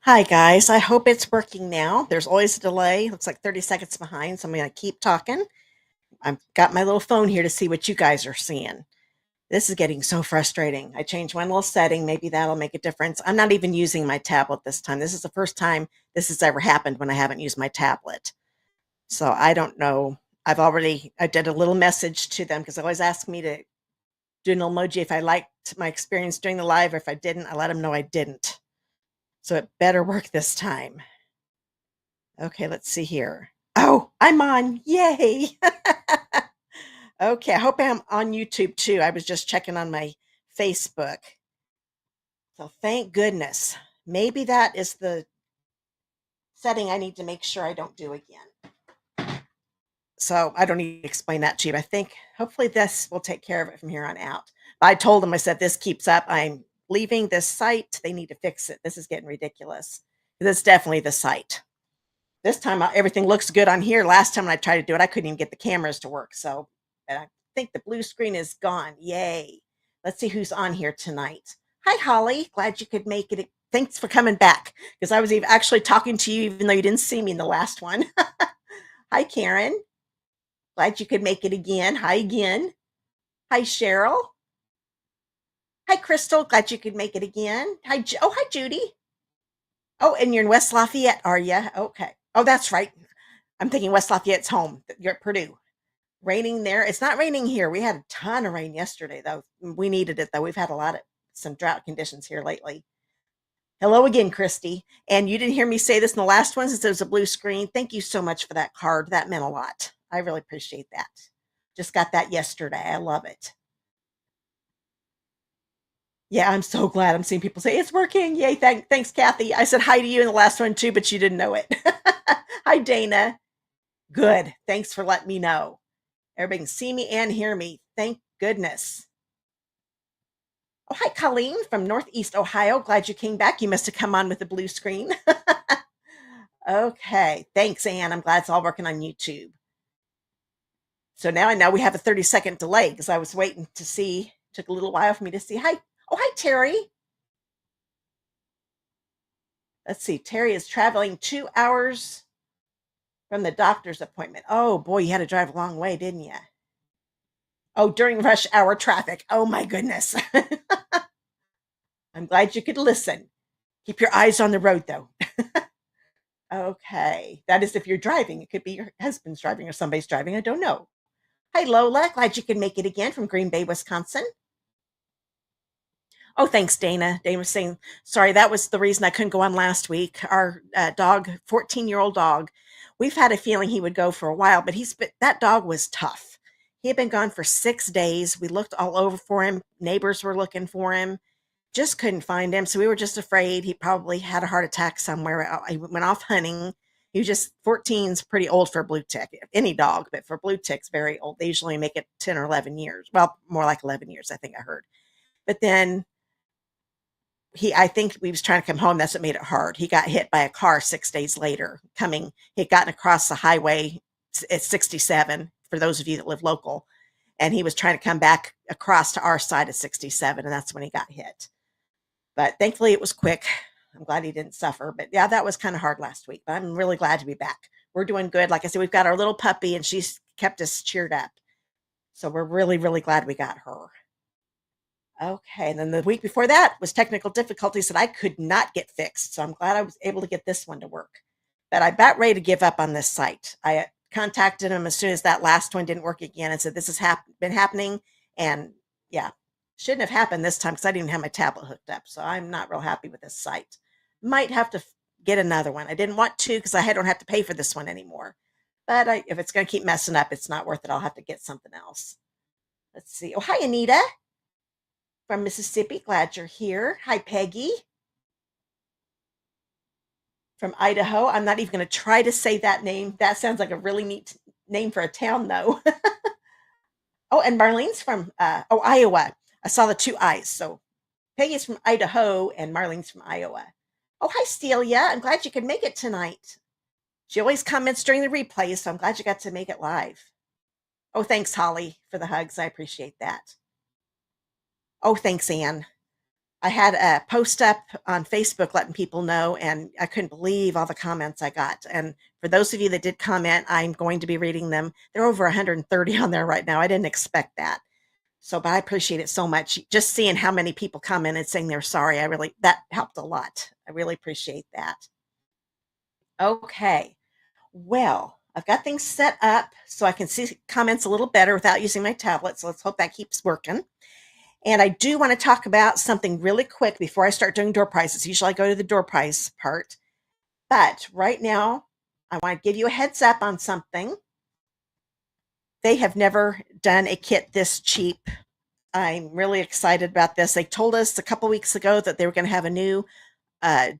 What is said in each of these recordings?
Hi guys, I hope it's working now. There's always a delay. Looks like 30 seconds behind, so I'm going to keep talking. I've got my little phone here to see what you guys are seeing. This is getting so frustrating. I changed one little setting. Maybe that'll make a difference. I'm not even using my tablet this time. This is the first time this has ever happened when I haven't used my tablet. So I don't know. I did a little message to them because they always ask me to do an emoji if I liked my experience during the live, or if I didn't, I let them know I didn't. So it better work this time. Okay, let's see here. Oh, I'm on. Yay. Okay, I hope I'm on YouTube too. I was just checking on my Facebook. So thank goodness. Maybe that is the setting I need to make sure I don't do again. So I don't need to explain that to you. I think hopefully this will take care of it from here on out. I told them, I said, this keeps up. I'm leaving this site. They need to fix it. This is getting ridiculous. This is definitely the site. This time everything looks good on here. Last time when I tried to do it, I couldn't even get the cameras to work. So I think the blue screen is gone. Yay. Let's see who's on here tonight. Hi, Holly. Glad you could make it. Thanks for coming back, because I was actually talking to you even though you didn't see me in the last one. Hi, Karen. Glad you could make it again. Hi again. Hi, Cheryl. Hi, Crystal. Glad you could make it again. Hi, hi, Judy. Oh, and you're in West Lafayette, are you? Okay. Oh, that's right. I'm thinking West Lafayette's home. You're at Purdue. Raining there. It's not raining here. We had a ton of rain yesterday, though. We needed it, though. We've had some drought conditions here lately. Hello again, Christy. And you didn't hear me say this in the last one since it was a blue screen. Thank you so much for that card. That meant a lot. I really appreciate that. Just got that yesterday. I love it. Yeah, I'm so glad I'm seeing people say it's working. Yay, thanks, Kathy. I said hi to you in the last one too, but you didn't know it. Hi, Dana. Good. Thanks for letting me know. Everybody can see me and hear me. Thank goodness. Oh, hi, Colleen from Northeast Ohio. Glad you came back. You must have come on with the blue screen. Okay. Thanks, Anne. I'm glad it's all working on YouTube. So now I know we have a 30-second delay because I was waiting to see. Took a little while for me to see. Hi. Oh, hi, Terry. Let's see. Terry is traveling 2 hours from the doctor's appointment. Oh, boy, you had to drive a long way, didn't you? Oh, during rush hour traffic. Oh, my goodness. I'm glad you could listen. Keep your eyes on the road, though. Okay. That is if you're driving. It could be your husband's driving or somebody's driving. I don't know. Hi, Lola. Glad you could make it again from Green Bay, Wisconsin. Oh, thanks, Dana. Dana was saying, sorry, that was the reason I couldn't go on last week. Our dog, 14-year-old dog, we've had a feeling he would go for a while, but that dog was tough. He had been gone for 6 days. We looked all over for him. Neighbors were looking for him, just couldn't find him. So we were just afraid he probably had a heart attack somewhere. He went off hunting. He was just 14's pretty old for a blue tick, any dog, but for blue ticks, very old. They usually make it 10 or 11 years. Well, more like 11 years, I think I heard. But then I think we was trying to come home. That's what made it hard. He got hit by a car 6 days later coming. He'd gotten across the highway at 67 for those of you that live local. And he was trying to come back across to our side of 67. And that's when he got hit. But thankfully it was quick. I'm glad he didn't suffer. But yeah, that was kind of hard last week. But I'm really glad to be back. We're doing good. Like I said, we've got our little puppy and she's kept us cheered up. So we're really, really glad we got her. Okay, and then the week before that was technical difficulties that I could not get fixed. So I'm glad I was able to get this one to work. But I'm about ready to give up on this site. I contacted him as soon as that last one didn't work again and said, this has been happening. And yeah, shouldn't have happened this time because I didn't even have my tablet hooked up. So I'm not real happy with this site. Might have to get another one. I didn't want to because I don't have to pay for this one anymore. But if it's going to keep messing up, it's not worth it. I'll have to get something else. Let's see. Oh, hi, Anita from Mississippi. Glad you're here. Hi, Peggy from Idaho. I'm not even going to try to say that name. That sounds like a really neat name for a town, though. Oh, and Marlene's from Iowa. I saw the two I's. So Peggy's from Idaho and Marlene's from Iowa. Oh, hi, Celia. I'm glad you could make it tonight. She always comments during the replays, so I'm glad you got to make it live. Oh, thanks, Holly, for the hugs. I appreciate that. Oh, thanks, Anne. I had a post up on Facebook letting people know, and I couldn't believe all the comments I got. And for those of you that did comment, I'm going to be reading them. There are over 130 on there right now. I didn't expect that. So, but I appreciate it so much. Just seeing how many people commented saying they're sorry, that helped a lot. I really appreciate that. Okay. Well, I've got things set up so I can see comments a little better without using my tablet. So let's hope that keeps working. And I do want to talk about something really quick before I start doing door prizes. Usually I go to the door prize part. But right now, I want to give you a heads up on something. They have never done a kit this cheap. I'm really excited about this. They told us a couple weeks ago that they were going to have a new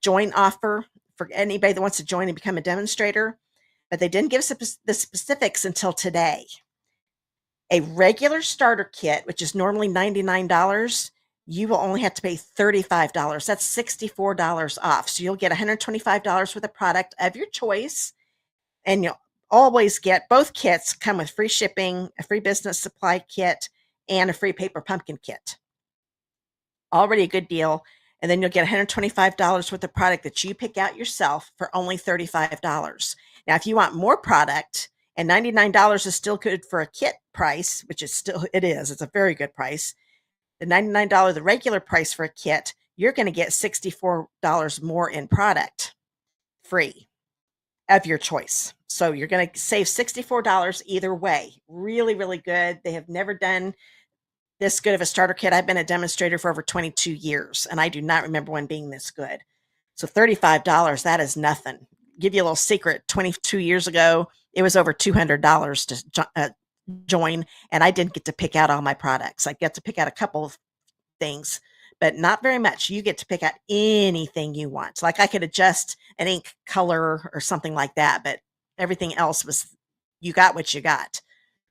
join offer for anybody that wants to join and become a demonstrator, but they didn't give us the specifics until today. A regular starter kit, which is normally $99, you will only have to pay $35. That's $64 off. So you'll get $125 worth of product of your choice, and you'll always get both kits come with free shipping, a free business supply kit, and a free paper pumpkin kit. Already a good deal. And then you'll get $125 worth of product that you pick out yourself for only $35. Now, if you want more product, and $99 is still good for a kit price, which is still, it's a very good price. The $99, the regular price for a kit, you're going to get $64 more in product free of your choice. So you're going to save $64 either way. Really, really good. They have never done this good of a starter kit. I've been a demonstrator for over 22 years, and I do not remember one being this good. So $35, that is nothing. Give you a little secret. 22 years ago, it was over $200 to join, and I didn't get to pick out all my products. I get to pick out a couple of things, but not very much. You get to pick out anything you want. Like I could adjust an ink color or something like that, but everything else was, you got what you got.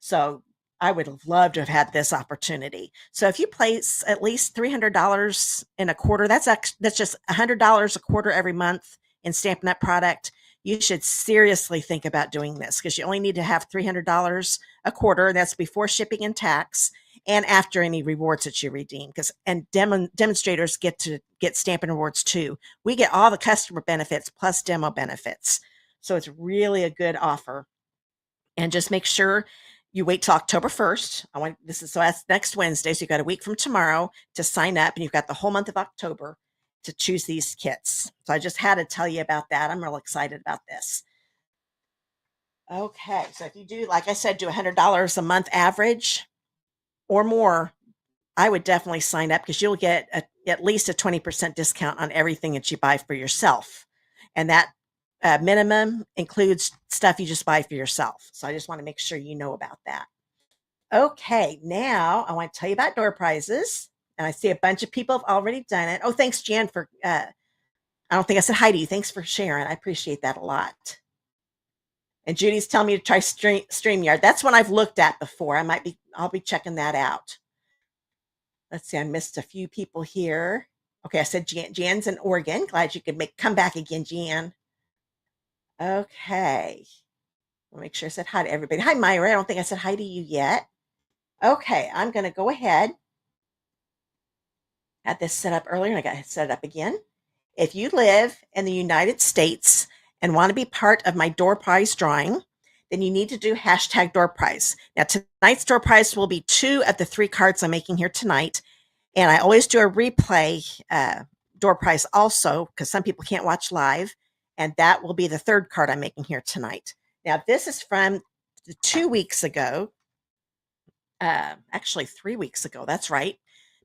So I would have loved to have had this opportunity. So if you place at least $300 in a quarter, that's just $100 a quarter every month in Stampin' Up product. You should seriously think about doing this because you only need to have $300 a quarter. That's before shipping and tax and after any rewards that you redeem. Because demonstrators get to get Stampin' Rewards too. We get all the customer benefits plus demo benefits. So it's really a good offer. And just make sure you wait till October 1st. So that's next Wednesday. So you've got a week from tomorrow to sign up, and you've got the whole month of October to choose these kits. So I just had to tell you about that. I'm real excited about this. Okay, so if you do, like I said, do $100 a month average or more, I would definitely sign up because you'll get at least a 20% discount on everything that you buy for yourself. And that minimum includes stuff you just buy for yourself. So I just want to make sure you know about that. Okay, now I want to tell you about door prizes. And I see a bunch of people have already done it. Oh, thanks, Jan, for, I don't think I said hi to you. Thanks for sharing. I appreciate that a lot. And Judy's telling me to try StreamYard. That's one I've looked at before. I'll be checking that out. Let's see, I missed a few people here. Okay, I said Jan's in Oregon. Glad you could come back again, Jan. Okay. I'll make sure I said hi to everybody. Hi, Myra. I don't think I said hi to you yet. Okay, I'm going to go ahead. Had this set up earlier, and I got to set it up again. If you live in the United States and want to be part of my door prize drawing, then you need to do hashtag door prize. Now, tonight's door prize will be 2 of the 3 cards I'm making here tonight. And I always do a replay door prize also because some people can't watch live. And that will be the 3rd card I'm making here tonight. Now, this is from 2 weeks ago. Actually, 3 weeks ago. That's right.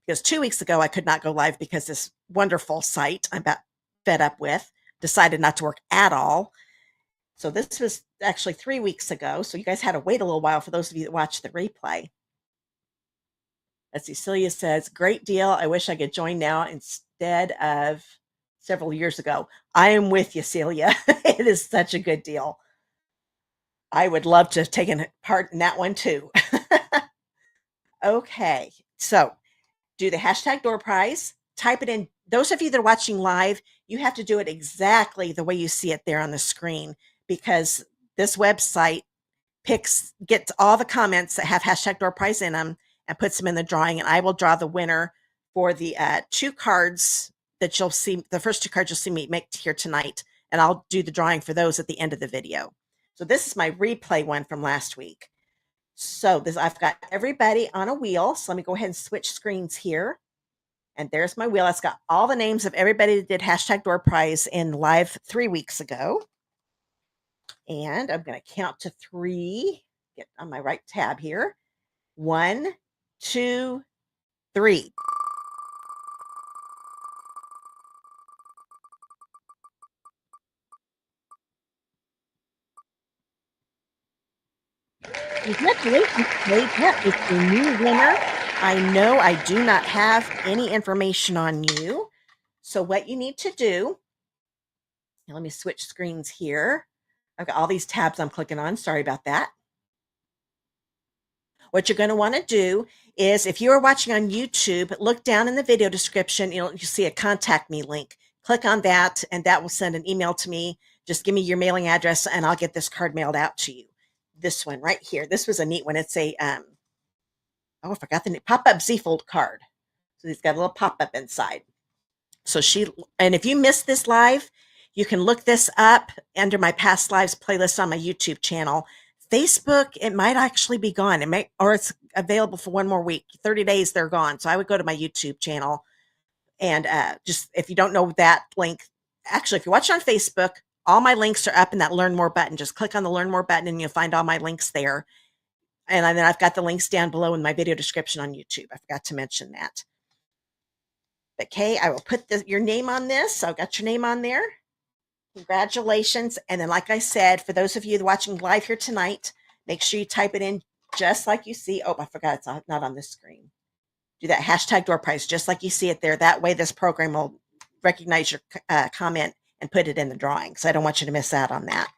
Because 2 weeks ago, I could not go live because this wonderful site I'm about fed up with decided not to work at all. So this was actually 3 weeks ago. So you guys had to wait a little while for those of you that watched the replay. Let's see. Celia says, great deal. I wish I could join now instead of several years ago. I am with you, Celia. It is such a good deal. I would love to have taken part in that one too. Okay. So do the hashtag door prize, type it in. Those of you that are watching live, you have to do it exactly the way you see it there on the screen because this website gets all the comments that have hashtag door prize in them and puts them in the drawing. And I will draw the winner for the 2 cards that you'll see. The first 2 cards you'll see me make here tonight. And I'll do the drawing for those at the end of the video. So this is my replay one from last week. So I've got everybody on a wheel. So let me go ahead and switch screens here. And there's my wheel. It's got all the names of everybody that did hashtag door prize in live 3 weeks ago. And I'm going to count to 3. Get on my right tab here. 1, 2, 3. Congratulations, Kate. That is the new winner. I know I do not have any information on you. So what you need to do, let me switch screens here. I've got all these tabs I'm clicking on. Sorry about that. What you're going to want to do is if you are watching on YouTube, look down in the video description. You'll see a contact me link. Click on that, and that will send an email to me. Just give me your mailing address, and I'll get this card mailed out to you. This one right here. This was a neat one. It's a, oh, I forgot the name, pop-up Z-fold card. So it's got a little pop-up inside. So and if you missed this live, you can look this up under my past lives playlist on my YouTube channel. Facebook, it might actually be gone. Or it's available for 1 more week. 30 days, they're gone. So I would go to my YouTube channel and just, if you don't know that link, actually, if you're watching on Facebook, all my links are up in that Learn More button. Just click on the Learn More button and you'll find all my links there. And then I've got the links down below in my video description on YouTube. I forgot to mention that. But Kay, I will put your name on this. So I've got your name on there. Congratulations. And then, like I said, for those of you watching live here tonight, make sure you type it in just like you see. Oh, I forgot it's not on this screen. do that hashtag door prize, just like you see it there. That way this program will recognize your comment and put it in the drawing. So I don't want you to miss out on that.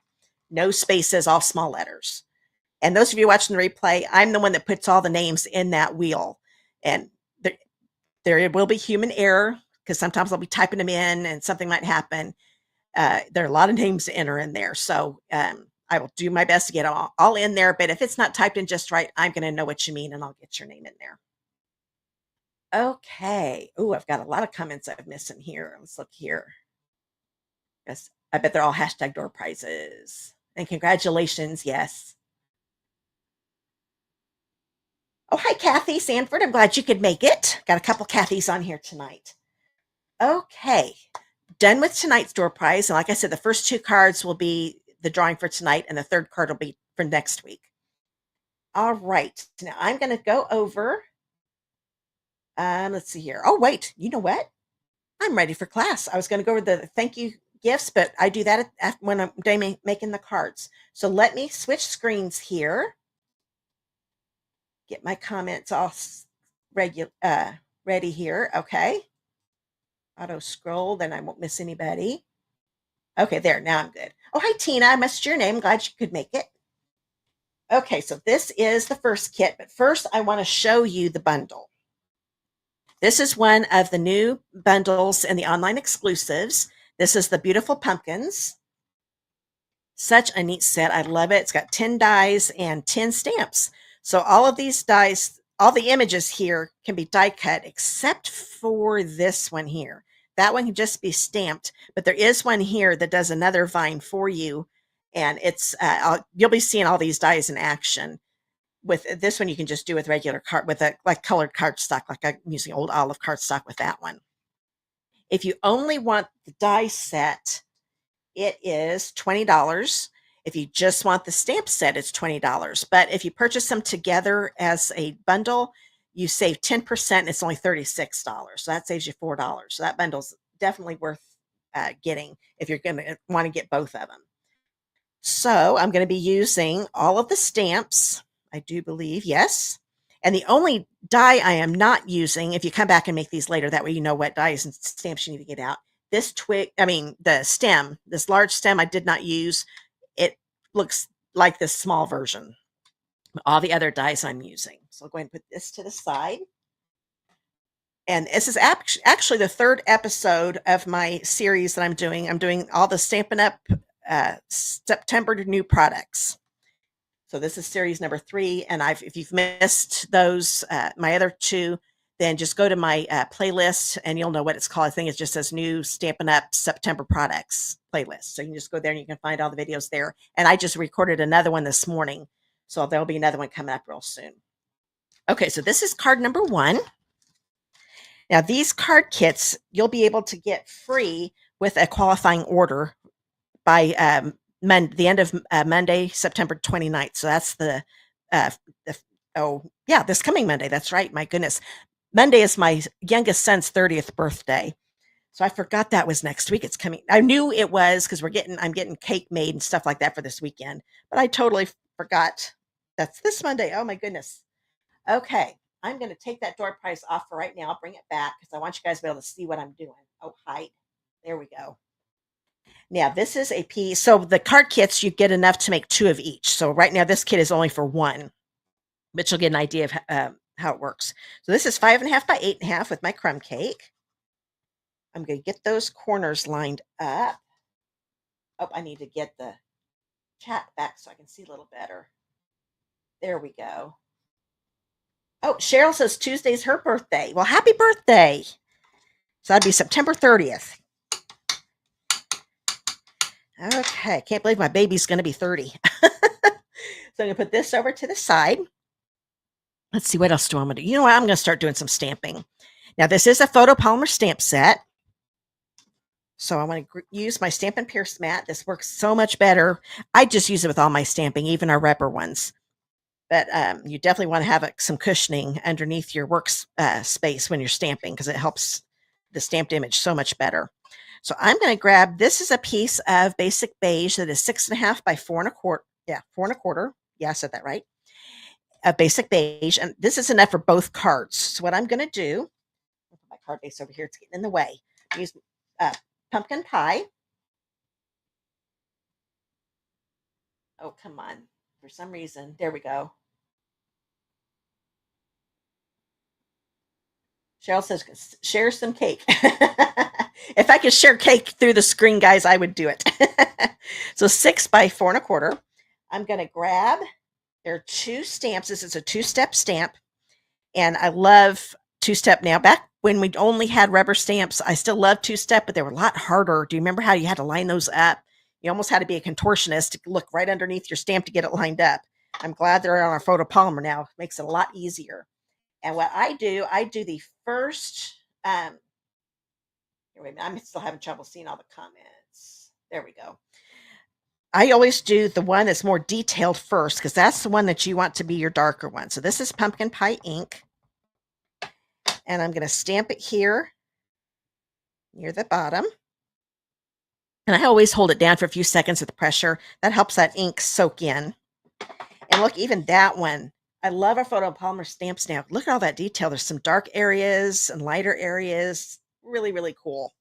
No spaces, all small letters. And those of you watching the replay, I'm the one that puts all the names in that wheel. And there will be human error because sometimes I'll be typing them in and something might happen. There are a lot of names to enter in there. So I will do my best to get them all in there. But if it's not typed in just right, I'm going to know what you mean and I'll get your name in there. Okay. Oh, I've got a lot of comments I've missed in here. Let's look here. Yes, I bet they're all hashtag door prizes. And congratulations. Yes. Oh, hi, Kathy Sanford. I'm glad you could make it. Got a couple Kathys on here tonight. Okay. Done with tonight's door prize. And like I said, the first 2 cards will be the drawing for tonight, and the 3rd card will be for next week. All right. Now I'm going to go over. Let's see here. Oh, wait. You know what? I'm ready for class. I was going to go over the thank you gifts, but I do that when I'm making the cards. So let me switch screens here. Get my comments all ready here. Okay. Auto scroll, then I won't miss anybody. Okay, there. Now I'm good. Oh, hi, Tina. I missed your name. Glad you could make it. Okay, so this is the first kit, but first I want to show you the bundle. This is one of the new bundles in the online exclusives. This is the Beautiful Pumpkins. Such a neat set. I love it. It's got 10 dies and 10 stamps. So all of these dies, all the images here can be die cut except for this one here. That one can just be stamped, but there is one here that does another vine for you. And it's you'll be seeing all these dies in action. With this one, you can just do with regular card, with a like colored cardstock, like I'm using old olive cardstock with that one. If you only want the die set, it is $20. If you just want the stamp set, it's $20. But if you purchase them together as a bundle, you save 10%. It's only $36. So that saves you $4. So that bundle's definitely worth getting if you're going to want to get both of them. So I'm going to be using all of the stamps, I do believe, yes. And the only die I am not using, if you come back and make these later, that way you know what dies and stamps you need to get out. This the stem, this large stem I did not use. It looks like this small version. All the other dies I'm using. So I'll go ahead and put this to the side. And this is actually the 3rd episode of my series that I'm doing. I'm doing all the Stampin' Up September new products. So this is series number 3. And if you've missed those, my other 2, then just go to my playlist and you'll know what it's called. I think it just says new Stampin' Up September products playlist. So you can just go there and you can find all the videos there. And I just recorded another one this morning. So there'll be another one coming up real soon. Okay, so this is card number 1. Now these card kits, you'll be able to get free with a qualifying order by the end of Monday, September 29th. So that's this coming Monday. That's right. My goodness. Monday is my youngest son's 30th birthday. So I forgot that was next week. It's coming. I knew it was because I'm getting cake made and stuff like that for this weekend, but I totally forgot that's this Monday. Oh my goodness. Okay. I'm going to take that door prize off for right now. I'll bring it back because I want you guys to be able to see what I'm doing. Oh, hide. There we go. Now, this is a piece. So the card kits, you get enough to make 2 of each. So right now, this kit is only for 1, but you'll get an idea of how it works. So this is 5.5 by 8.5 with my crumb cake. I'm going to get those corners lined up. Oh, I need to get the chat back so I can see a little better. There we go. Oh, Cheryl says Tuesday's her birthday. Well, happy birthday. So that'd be September 30th. Okay, can't believe my baby's going to be 30. So I'm going to put this over to the side. Let's see, what else do I want to do? You know what? I'm going to start doing some stamping. Now, this is a photopolymer stamp set. So I want to use my Stampin' Pierce mat. This works so much better. I just use it with all my stamping, even our rubber ones. But you definitely want to have some cushioning underneath your work space when you're stamping because it helps the stamped image so much better. So I'm going to grab, this is a piece of basic beige that is 6.5 by 4.25. Yeah, 4.25. Yeah, I said that right. of basic beige, and this is enough for both cards. So what I'm going to do, I'll put my card base over here, it's getting in the way. Use pumpkin pie. Oh, come on. For some reason, there we go. Cheryl says, share some cake. If I could share cake through the screen, guys, I would do it. So 6 by 4 1/4. I'm going to grab, there are 2 stamps. This is a 2-step stamp. And I love 2-step now. Back when we only had rubber stamps, I still love 2-step, but they were a lot harder. Do you remember how you had to line those up? You almost had to be a contortionist to look right underneath your stamp to get it lined up. I'm glad they're on our photopolymer now. It makes it a lot easier. And what I do the first, wait a minute, I'm still having trouble seeing all the comments. There we go. I always do the one that's more detailed first, because that's the one that you want to be your darker one. So this is pumpkin pie ink. And I'm going to stamp it here near the bottom. And I always hold it down for a few seconds with the pressure. That helps that ink soak in. And look, even that one, I love our photopolymer stamps now. Look at all that detail. There's some dark areas and lighter areas. Really, really cool.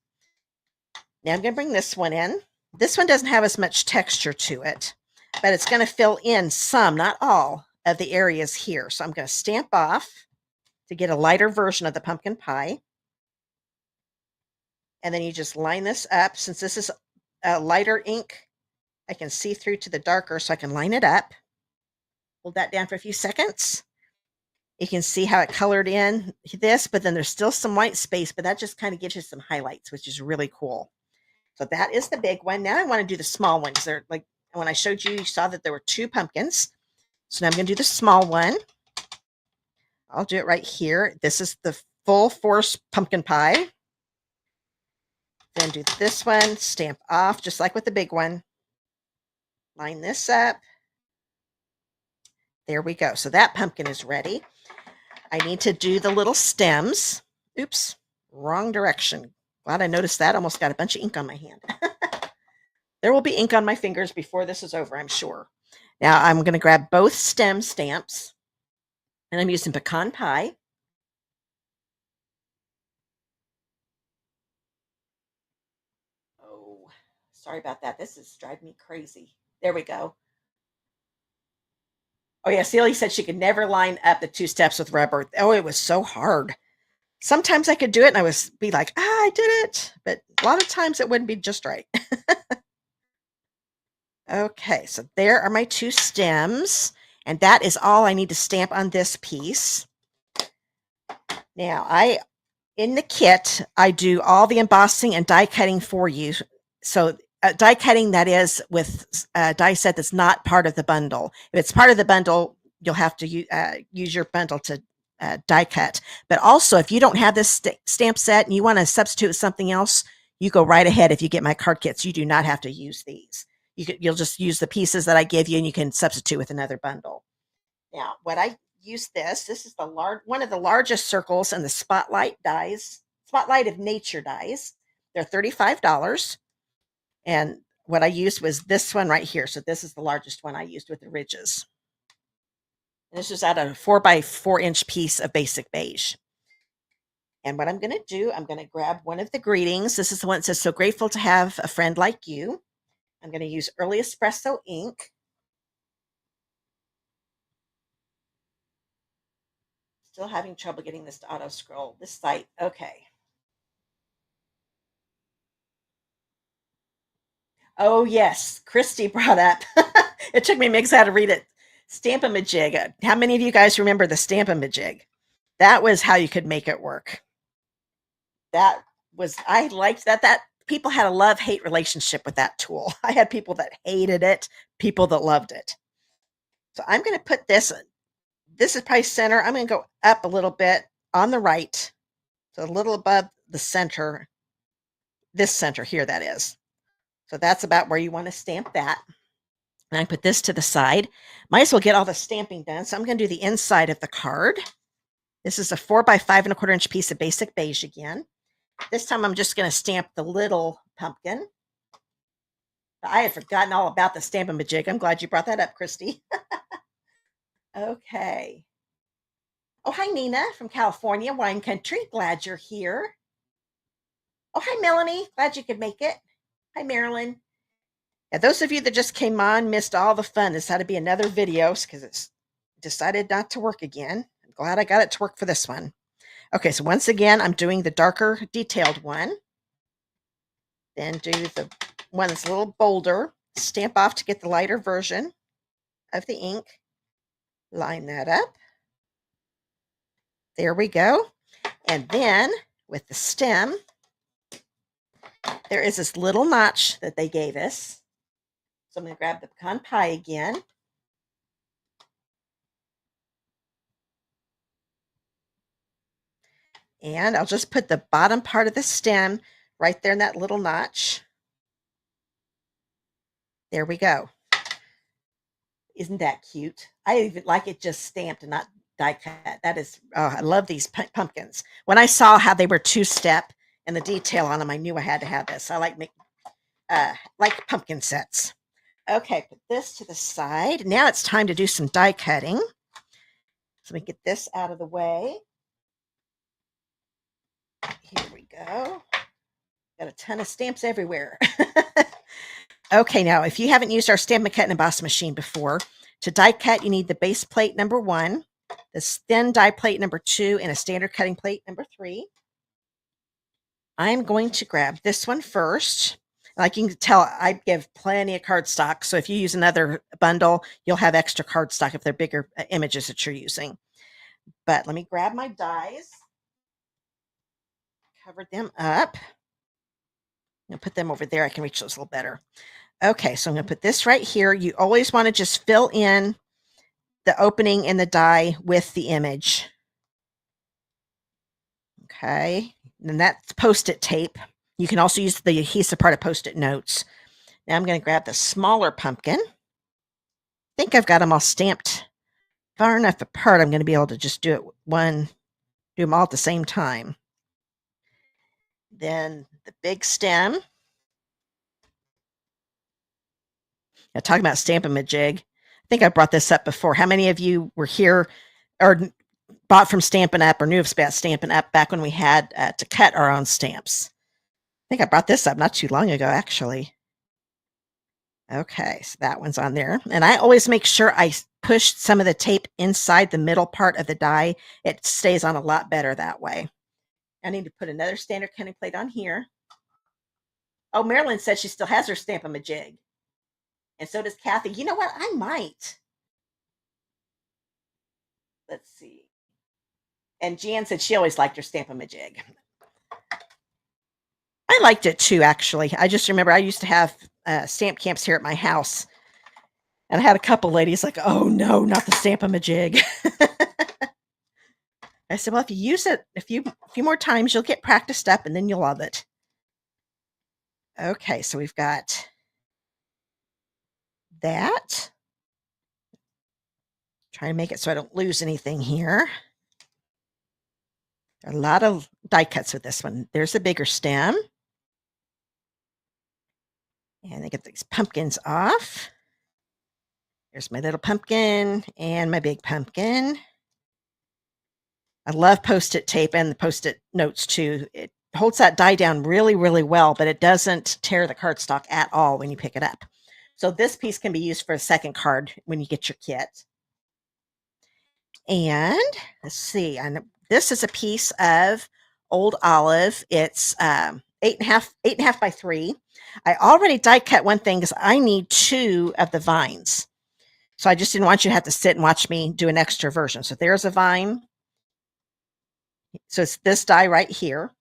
Now I'm going to bring this one in. This one doesn't have as much texture to it, but it's going to fill in some, not all, of the areas here. So I'm going to stamp off to get a lighter version of the pumpkin pie. And then you just line this up. Since this is a lighter ink, I can see through to the darker, so I can line it up. Hold that down for a few seconds. You can see how it colored in this, but then there's still some white space, but that just kind of gives you some highlights, which is really cool. So that is the big one. Now I want to do the small ones. They're like, when I showed you, you saw that there were 2 pumpkins. So now I'm going to do the small one. I'll do it right here. This is the full force pumpkin pie. Then do this one, stamp off, just like with the big one. Line this up. There we go. So that pumpkin is ready. I need to do the little stems. Oops, wrong direction. Glad I noticed that. Almost got a bunch of ink on my hand. There will be ink on my fingers before this is over, I'm sure. Now I'm going to grab both stem stamps, and I'm using pecan pie. Oh, sorry about that. This is driving me crazy. There we go. Oh yeah, Celia said she could never line up the 2 steps with rubber. Oh, it was so hard. Sometimes I could do it and I was be like, I did it. But a lot of times it wouldn't be just right. Okay, so there are my 2 stems. And that is all I need to stamp on this piece. Now, in the kit, I do all the embossing and die cutting for you. So die cutting, that is with a die set that's not part of the bundle. If it's part of the bundle, you'll have to use your bundle to die cut. But also, if you don't have this stamp set and you want to substitute with something else, you go right ahead. If you get my card kits, you do not have to use these. You'll just use the pieces that I give you, and you can substitute with another bundle. Now, what I use this is the one of the largest circles in the Spotlight dies, Spotlight of Nature dies. They're $35. And what I used was this one right here. So this is the largest one I used with the ridges. And this was out of a 4 by 4 inch piece of basic beige. And what I'm going to do, I'm going to grab one of the greetings. This is the one that says, so grateful to have a friend like you. I'm going to use Early Espresso ink. Still having trouble getting this to auto scroll. This site, okay. Oh yes, Christy brought up. It took me a minute how to read it. Stamp-a-majig. How many of you guys remember the Stamp-a-majig? That was how you could make it work. I liked that. That people had a love-hate relationship with that tool. I had people that hated it, people that loved it. So I'm going to put this is probably center. I'm going to go up a little bit on the right, so a little above the center. This center here, that is. So that's about where you want to stamp that. And I put this to the side. Might as well get all the stamping done. So I'm going to do the inside of the card. This is a 4 by 5 1/4 inch piece of basic beige again. This time I'm just going to stamp the little pumpkin. I had forgotten all about the Stamp-a-majig. I'm glad you brought that up, Christy. Okay. Oh, hi, Nina from California, wine country. Glad you're here. Oh, hi, Melanie. Glad you could make it. Hi, Marilyn. Yeah, those of you that just came on missed all the fun. This had to be another video because it's decided not to work again. I'm glad I got it to work for this one. Okay, so once again, I'm doing the darker detailed one. Then do the one that's a little bolder. Stamp off to get the lighter version of the ink. Line that up. There we go. And then with the stem, there is this little notch that they gave us. So I'm going to grab the pecan pie again. And I'll just put the bottom part of the stem right there in that little notch. There we go. Isn't that cute? I even like it just stamped and not die cut. That is, oh, I love these pumpkins. When I saw how they were two-step and the detail on them, I knew I had to have this. I like pumpkin sets. Okay, put this to the side. Now it's time to do some die cutting. So let me get this out of the way. Here we go. Got a ton of stamps everywhere. Okay, now if you haven't used our Stampin' Cut and Emboss machine before, to die cut, you need the base plate number 1, the thin die plate number 2, and a standard cutting plate number 3. I'm going to grab this one first. Like you can tell, I give plenty of cardstock, so if you use another bundle, you'll have extra cardstock if they're bigger images that you're using. But let me grab my dies, cover them up. I'll put them over there. I can reach those a little better. Okay, so I'm going to put this right here. You always want to just fill in the opening in the die with the image. Okay, and that's Post-it tape. You can also use the adhesive part of Post-it notes. Now I'm going to grab the smaller pumpkin. I think I've got them all stamped far enough apart. I'm going to be able to just do them all at the same time. Then the big stem. Now, talking about Stampin' Majig, I think I brought this up before. How many of you were here or bought from Stampin' Up or knew about Stampin' Up back when we had to cut our own stamps? I think I brought this up not too long ago, actually. Okay, so that one's on there. And I always make sure I push some of the tape inside the middle part of the die. It stays on a lot better that way. I need to put another standard cutting plate on here. Oh, Marilyn said she still has her Stampin' Majig. And so does Kathy. You know what? I might. Let's see. And Jan said she always liked her Stampin' Majig. I liked it too, actually. I just remember I used to have stamp camps here at my house. And I had a couple ladies like, oh no, not the Stampin' Majig. I said, well, if you use it a few more times, you'll get practiced up and then you'll love it. Okay, so we've got that. Try to make it so I don't lose anything here. There are a lot of die cuts with this one. There's a bigger stem. And I get these pumpkins off. There's my little pumpkin and my big pumpkin. I love Post-it tape and the Post-it notes too. It holds that die down really, really well, but it doesn't tear the cardstock at all when you pick it up. So this piece can be used for a second card when you get your kit. And let's see, this is a piece of Old Olive. It's 8.5 by 3. I already die cut one thing because I need 2 of the vines. So I just didn't want you to have to sit and watch me do an extra version. So there's a vine. So it's this die right here.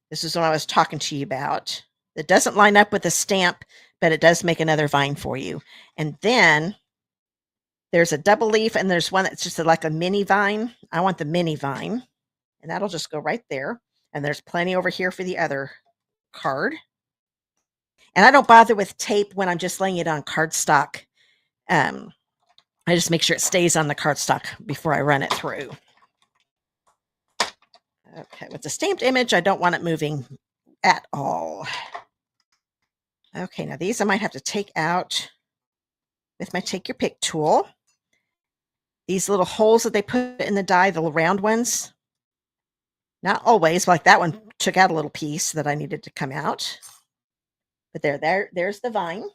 This is what I was talking to you about. It doesn't line up with the stamp, but it does make another vine for you. And then there's a double leaf, and there's one that's just like a mini vine. I want the mini vine, and that'll just go right there. And there's plenty over here for the other card. And I don't bother with tape when I'm just laying it on cardstock. I just make sure it stays on the cardstock before I run it through. Okay, with the stamped image, I don't want it moving at all. Okay, now these I might have to take out with my Take Your Pick tool. these little holes that they put in the die, the little round ones. Not always, like that one took out a little piece that I needed to come out. But there's the vine.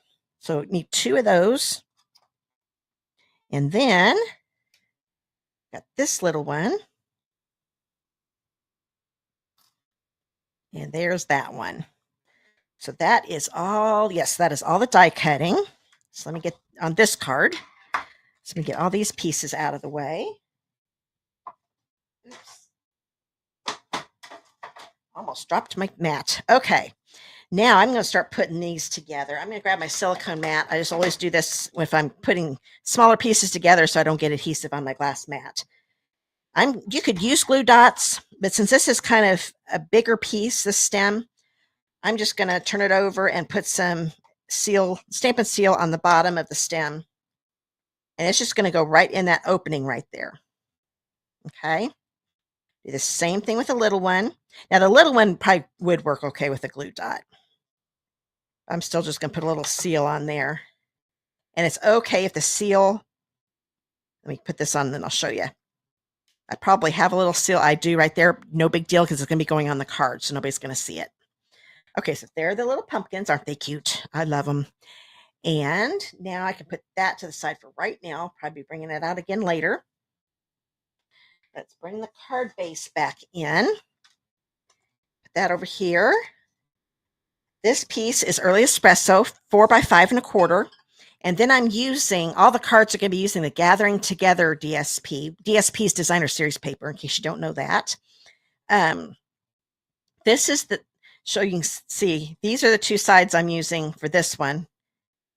So need 2 of those. And then got this little one. And there's that one. So that is all, yes, that is all the die cutting. So let me get on this card. So let me get all these pieces out of the way. Oops. Almost dropped my mat. Okay. Now I'm going to start putting these together. I'm going to grab my silicone mat. I just always do this if I'm putting smaller pieces together so I don't get adhesive on my glass mat. You could use glue dots, but since this is kind of a bigger piece, this stem, I'm just going to turn it over and put some Stampin' Seal on the bottom of the stem. And it's just going to go right in that opening right there. Okay. Do the same thing with the little one. Now the little one probably would work okay with a glue dot. I'm still just going to put a little seal on there. And it's okay if the seal, let me put this on, then I'll show you. I probably have a little seal. I do right there. No big deal because it's going to be going on the card, so nobody's going to see it. Okay, so there are the little pumpkins. Aren't they cute? I love them. And now I can put that to the side for right now. Probably bringing it out again later. Let's bring the card base back in. Put that over here. This piece is Early Espresso, 4 by 5 1/4. And then I'm using, all the cards are going to be using the Gathering Together DSP. DSP is Designer Series paper, in case you don't know that. This is the, so you can see, these are the 2 sides I'm using for this one.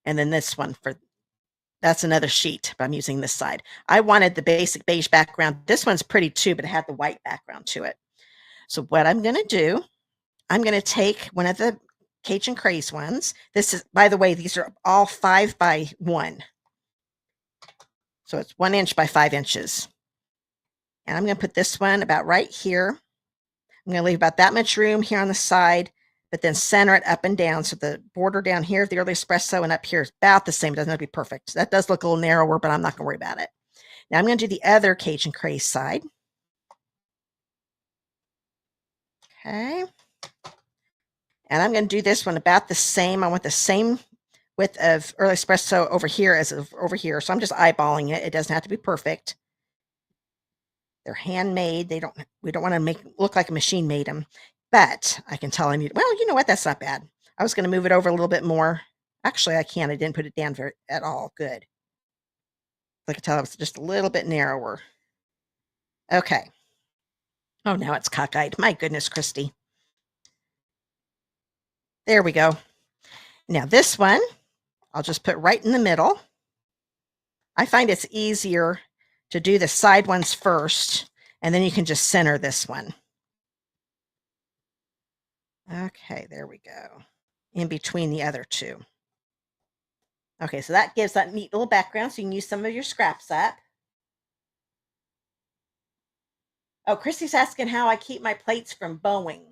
And then this one for, that's another sheet, but I'm using this side. I wanted the basic beige background. This one's pretty too, but it had the white background to it. So what I'm going to do, I'm going to take one of the Cajun Craze ones. This is, by the way, these are all 5 by 1. So it's 1 inch by 5 inches. And I'm going to put this one about right here. I'm going to leave about that much room here on the side, but then center it up and down. So the border down here, the Early Espresso, and up here is about the same. It doesn't have to be perfect. That does look a little narrower, but I'm not going to worry about it. Now I'm going to do the other Cajun Craze side. Okay. And I'm going to do this one about the same. I want the same width of Early Espresso over here as over here. So I'm just eyeballing it. It doesn't have to be perfect. They're handmade. We don't want to look like a machine made them. But I can tell I need, well, you know what? That's not bad. I was going to move it over a little bit more. Actually, I can't. I didn't put it down at all. Good. I can tell it was just a little bit narrower. Okay. Oh, now it's cockeyed. My goodness, Christy. There we go. Now this one, I'll just put right in the middle. I find it's easier to do the side ones first, and then you can just center this one. Okay, there we go. In between the other 2. Okay, so that gives that neat little background, so you can use some of your scraps up. Oh, Christy's asking how I keep my plates from bowing.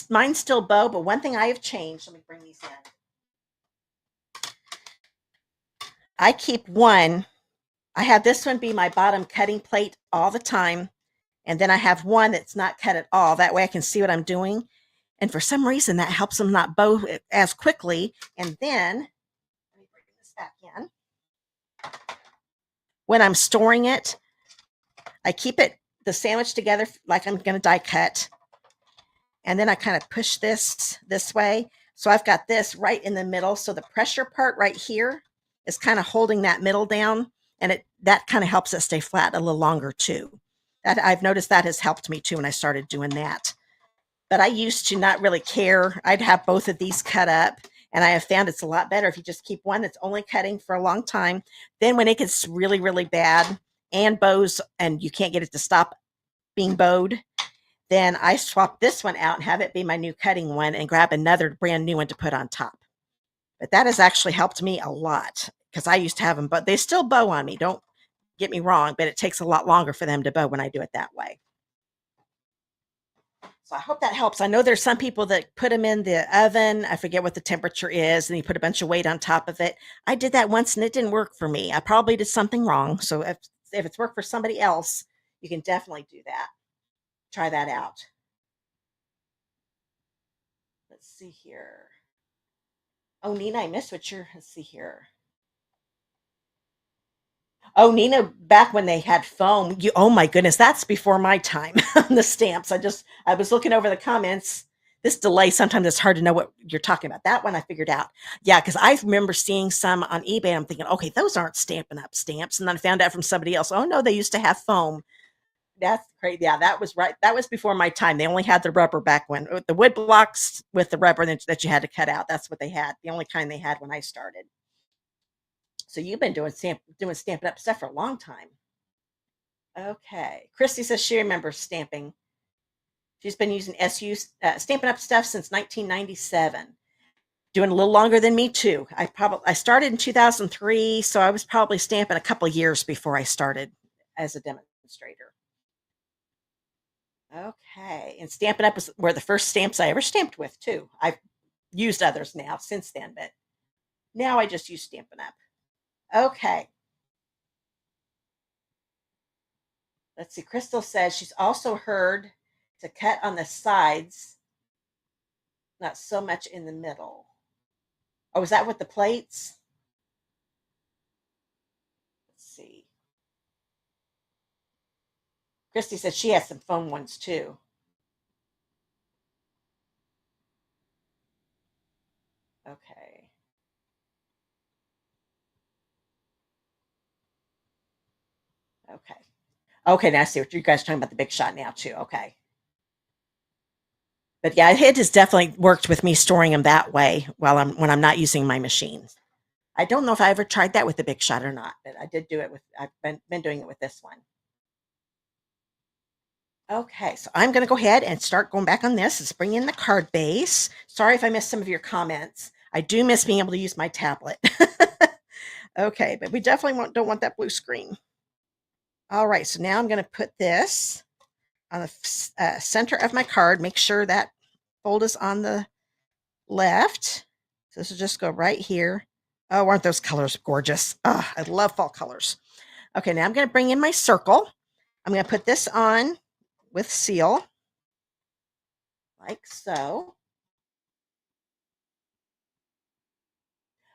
Mine still bow, but one thing I have changed, let me bring these in. I keep one, I have this one be my bottom cutting plate all the time. And then I have one that's not cut at all. That way I can see what I'm doing. And for some reason that helps them not bow as quickly. And then, let me bring this back in. When I'm storing it, I keep the sandwich together like I'm going to die cut. And then I kind of push this way. So I've got this right in the middle. So the pressure part right here is kind of holding that middle down. And that kind of helps it stay flat a little longer too. I've noticed that has helped me too when I started doing that. But I used to not really care. I'd have both of these cut up. And I have found it's a lot better if you just keep one that's only cutting for a long time. Then when it gets really, really bad and bows and you can't get it to stop being bowed, then I swap this one out and have it be my new cutting one and grab another brand new one to put on top. But that has actually helped me a lot because I used to have them, but they still bow on me. Don't get me wrong, but it takes a lot longer for them to bow when I do it that way. So I hope that helps. I know there's some people that put them in the oven. I forget what the temperature is, and you put a bunch of weight on top of it. I did that once and it didn't work for me. I probably did something wrong. So if it's worked for somebody else, you can definitely do that. Try that out. Let's see here. Oh, Nina, I missed what you're. Let's see here. Oh, Nina, back when they had foam, you oh my goodness, that's before my time on the stamps. I was looking over the comments. This delay, sometimes it's hard to know what you're talking about. That one I figured out. Yeah, because I remember seeing some on eBay. I'm thinking, okay, those aren't Stampin' Up stamps. And then I found out from somebody else, oh no, they used to have foam. That's crazy. Yeah, that was right. That was before my time. They only had the rubber back when the wood blocks with the rubber that you had to cut out. That's what they had. The only kind they had when I started. So you've been doing Stampin' Up stuff for a long time. Okay. Christy says she remembers stamping. She's been using Stampin' Up stuff since 1997. Doing a little longer than me too. I started in 2003, so I was probably stamping a couple of years before I started as a demonstrator. Okay. And Stampin' Up were the first stamps I ever stamped with too. I've used others now since then, but now I just use Stampin' Up. Okay. Let's see. Crystal says she's also heard to cut on the sides, not so much in the middle. Oh, is that with the plates? Let's see. Christy says she has some foam ones too. Okay. Okay. Okay, now I see what you guys are talking about, the big shot now too. Okay. But yeah, it has definitely worked with me storing them that way when I'm not using my machine. I don't know if I ever tried that with the big shot or not, but I did do it with. I've been doing it with this one. Okay, so I'm going to go ahead and start going back on this. Let's bring in the card base. Sorry if I missed some of your comments. I do miss being able to use my tablet. Okay, but we definitely don't want that blue screen. All right, so now I'm going to put this on the center of my card. Make sure that fold is on the left. So this will just go right here. Oh, aren't those colors gorgeous? Oh, I love fall colors. Okay, now I'm going to bring in my circle. I'm going to put this on with seal, like so.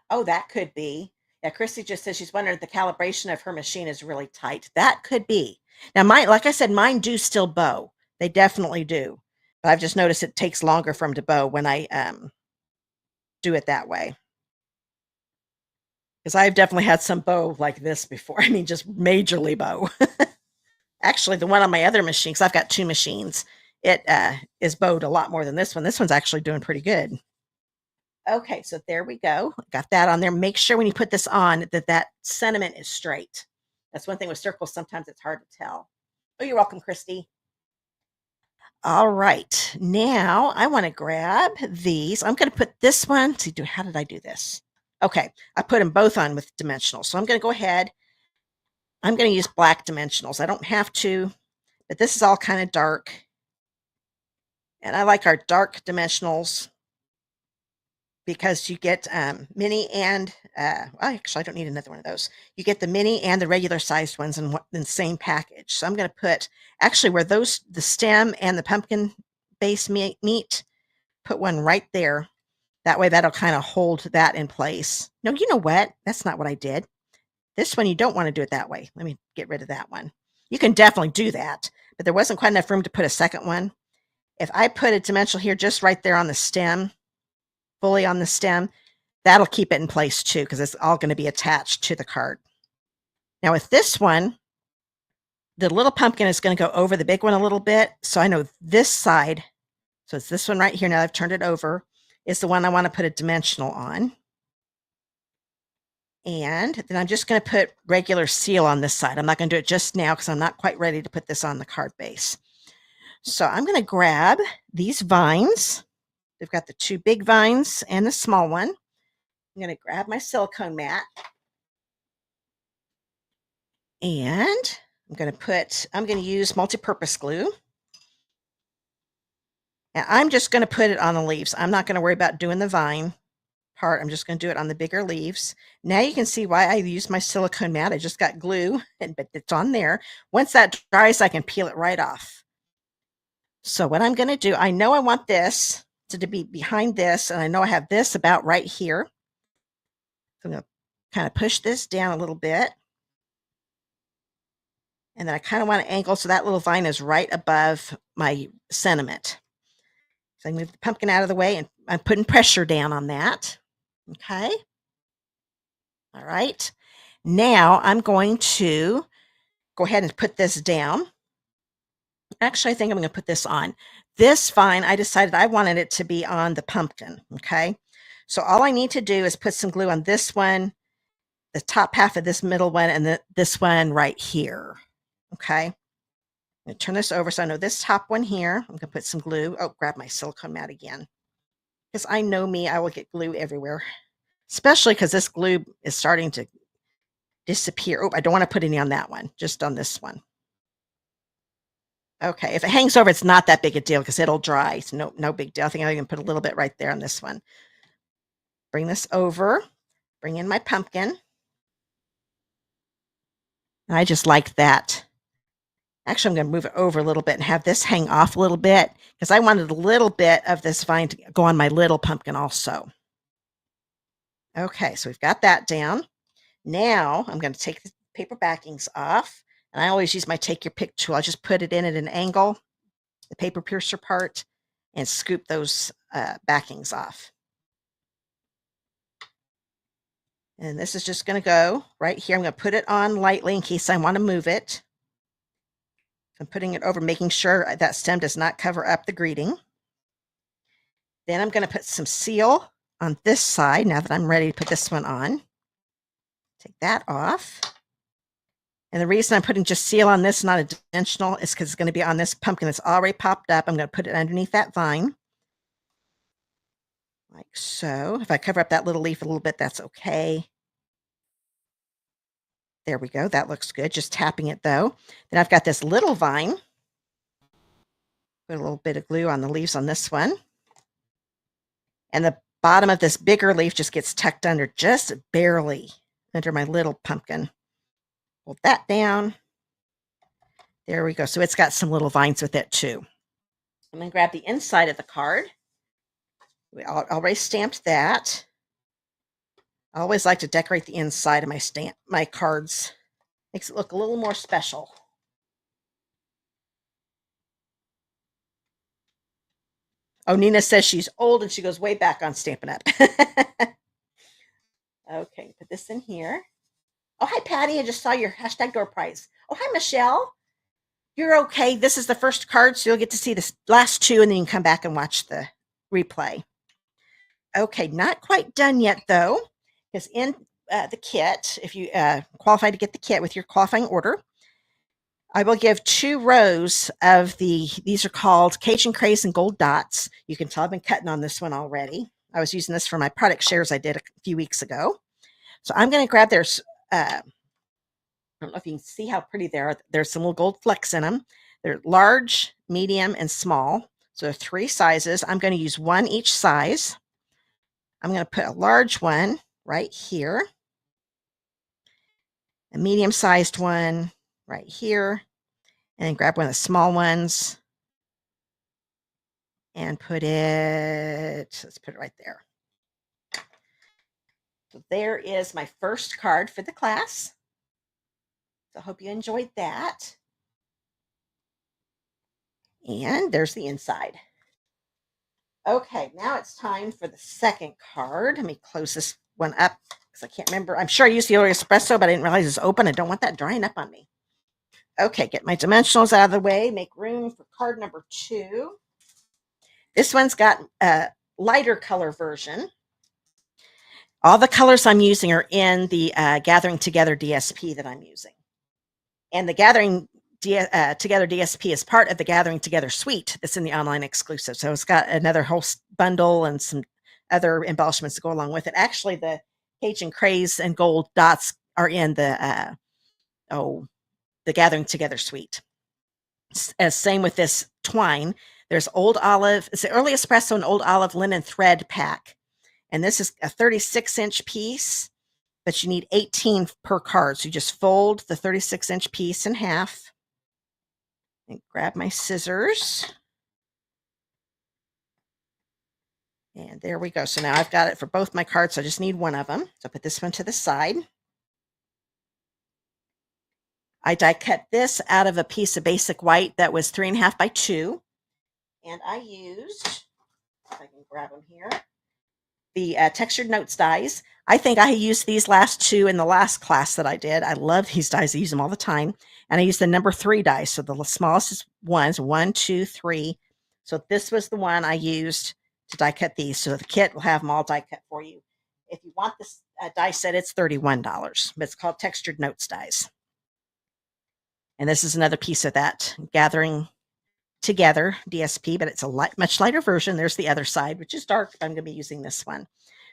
Oh, that could be. Yeah, Christy just says she's wondering if the calibration of her machine is really tight. That could be. Now, mine, like I said, mine do still bow. They definitely do. But I've just noticed it takes longer for them to bow when I do it that way. Because I've definitely had some bow like this before. I mean, just majorly bow. Actually, the one on my other machine, because I've got two machines, it is bowed a lot more than this one. This one's actually doing pretty good. Okay, so there we go. Got that on there. Make sure when you put this on that sentiment is straight. That's one thing with circles. Sometimes it's hard to tell. Oh, you're welcome, Christy. All right. Now I want to grab these. I'm going to put this one. See, how did I do this? Okay, I put them both on with dimensionals. So I'm going to go ahead. I'm going to use black dimensionals. I don't have to, but this is all kind of dark. And I like our dark dimensionals because you get mini and, actually, I don't need another one of those. You get the mini and the regular sized ones in the same package. So I'm going to put, actually, where the stem and the pumpkin base meet, put one right there. That way that'll kind of hold that in place. No, you know what? That's not what I did. This one, you don't want to do it that way. Let me get rid of that one. You can definitely do that, but there wasn't quite enough room to put a second one. If I put a dimensional here just right there on the stem, fully on the stem, that'll keep it in place too, because it's all going to be attached to the card. Now with this one, the little pumpkin is going to go over the big one a little bit. So I know this side, so it's this one right here, now I've turned it over, is the one I want to put a dimensional on. And then I'm just going to put regular seal on this side. I'm not going to do it just now because I'm not quite ready to put this on the card base. So I'm going to grab these vines. They've got the two big vines and the small one. I'm going to grab my silicone mat. And I'm going to use multi-purpose glue. And I'm just going to put it on the leaves. I'm not going to worry about doing the vine part. I'm just going to do it on the bigger leaves. Now you can see why I use my silicone mat. I just got glue, but it's on there. Once that dries, I can peel it right off. So what I'm going to do, I know I want this to be behind this, and I know I have this about right here. So I'm going to kind of push this down a little bit. And then I kind of want to angle so that little vine is right above my sentiment. So I move the pumpkin out of the way, and I'm putting pressure down on that. Okay. All right. Now I'm going to go ahead and put this down. Actually, I think I'm going to put this on. This vine, I decided I wanted it to be on the pumpkin. Okay. So all I need to do is put some glue on this one, the top half of this middle one, and this one right here. Okay. I'm going to turn this over so I know this top one here. I'm going to put some glue. Oh, grab my silicone mat again. Because I know me, I will get glue everywhere. Especially because this glue is starting to disappear. Oh, I don't want to put any on that one, just on this one. Okay, if it hangs over, it's not that big a deal because it'll dry. It's no big deal. I think I can put a little bit right there on this one. Bring this over, bring in my pumpkin. And I just like that. Actually, I'm going to move it over a little bit and have this hang off a little bit because I wanted a little bit of this vine to go on my little pumpkin also. Okay, so we've got that down. Now I'm going to take the paper backings off, and I always use my take your pick tool. I just put it in at an angle, the paper piercer part, and scoop those backings off. And this is just going to go right here. I'm going to put it on lightly in case I want to move it. I'm putting it over, making sure that stem does not cover up the greeting. Then I'm going to put some seal on this side now that I'm ready to put this one on. Take that off. And the reason I'm putting just seal on this, not a dimensional, is because it's going to be on this pumpkin that's already popped up. I'm going to put it underneath that vine. Like so. If I cover up that little leaf a little bit, that's okay. There we go. That looks good. Just tapping it though. Then I've got this little vine. Put a little bit of glue on the leaves on this one. And the bottom of this bigger leaf just gets tucked under just barely under my little pumpkin. Hold that down. There we go. So it's got some little vines with it too. I'm going to grab the inside of the card. We already stamped that. I always like to decorate the inside of my cards. Makes it look a little more special. Oh, Nina says she's old and she goes way back on Stampin' Up. Okay, put this in here. Oh, hi, Patty. I just saw your hashtag door prize. Oh, hi, Michelle. You're okay. This is the first card, so you'll get to see the last two, and then you can come back and watch the replay. Okay, not quite done yet, though, because in the kit, if you qualify to get the kit with your qualifying order, I will give 2 rows of these are called Cajun Craze and Gold Dots. You can tell I've been cutting on this one already. I was using this for my product shares I did a few weeks ago. So I'm going to grab I don't know if you can see how pretty they are. There's some little gold flecks in them. They're large, medium, and small. So there are 3 sizes. I'm going to use 1 each size. I'm going to put a large one right here, a medium-sized one right here, and then grab one of the small ones and let's put it right there. So there is my first card for the class. So I hope you enjoyed that. And there's the inside. Okay, now it's time for the second card. Let me close this one up because I can't remember. I'm sure I used the Oreo Espresso, but I didn't realize it's open. I don't want that drying up on me. Okay, get my dimensionals out of the way. Make room for card number 2. This one's got a lighter color version. All the colors I'm using are in the Gathering Together DSP that I'm using. And the Gathering Together DSP is part of the Gathering Together suite that's in the online exclusive. So it's got another whole bundle and some other embellishments to go along with it. Actually, the Cajun Craze and Gold Dots are in the Gathering Together suite. Same with this twine. There's Old Olive. It's the Early Espresso and Old Olive linen thread pack. And this is a 36-inch piece, but you need 18 per card. So you just fold the 36-inch piece in half and grab my scissors. And there we go. So now I've got it for both my cards. So I just need one of them. So I put this one to the side. I die cut this out of a piece of basic white that was 3.5 by 2. And I used, if I can grab them here, the textured notes dies. I think I used these last two in the last class that I did. I love these dies. I use them all the time. And I use the number 3 dice. So the smallest is ones, 1, 2, 3. So this was the one I used to die cut these. So the kit will have them all die cut for you. If you want this die set, it's $31, but it's called textured notes dies. And this is another piece of that Gathering Together DSP, but it's a much lighter version. There's the other side, which is dark. I'm going to be using this one.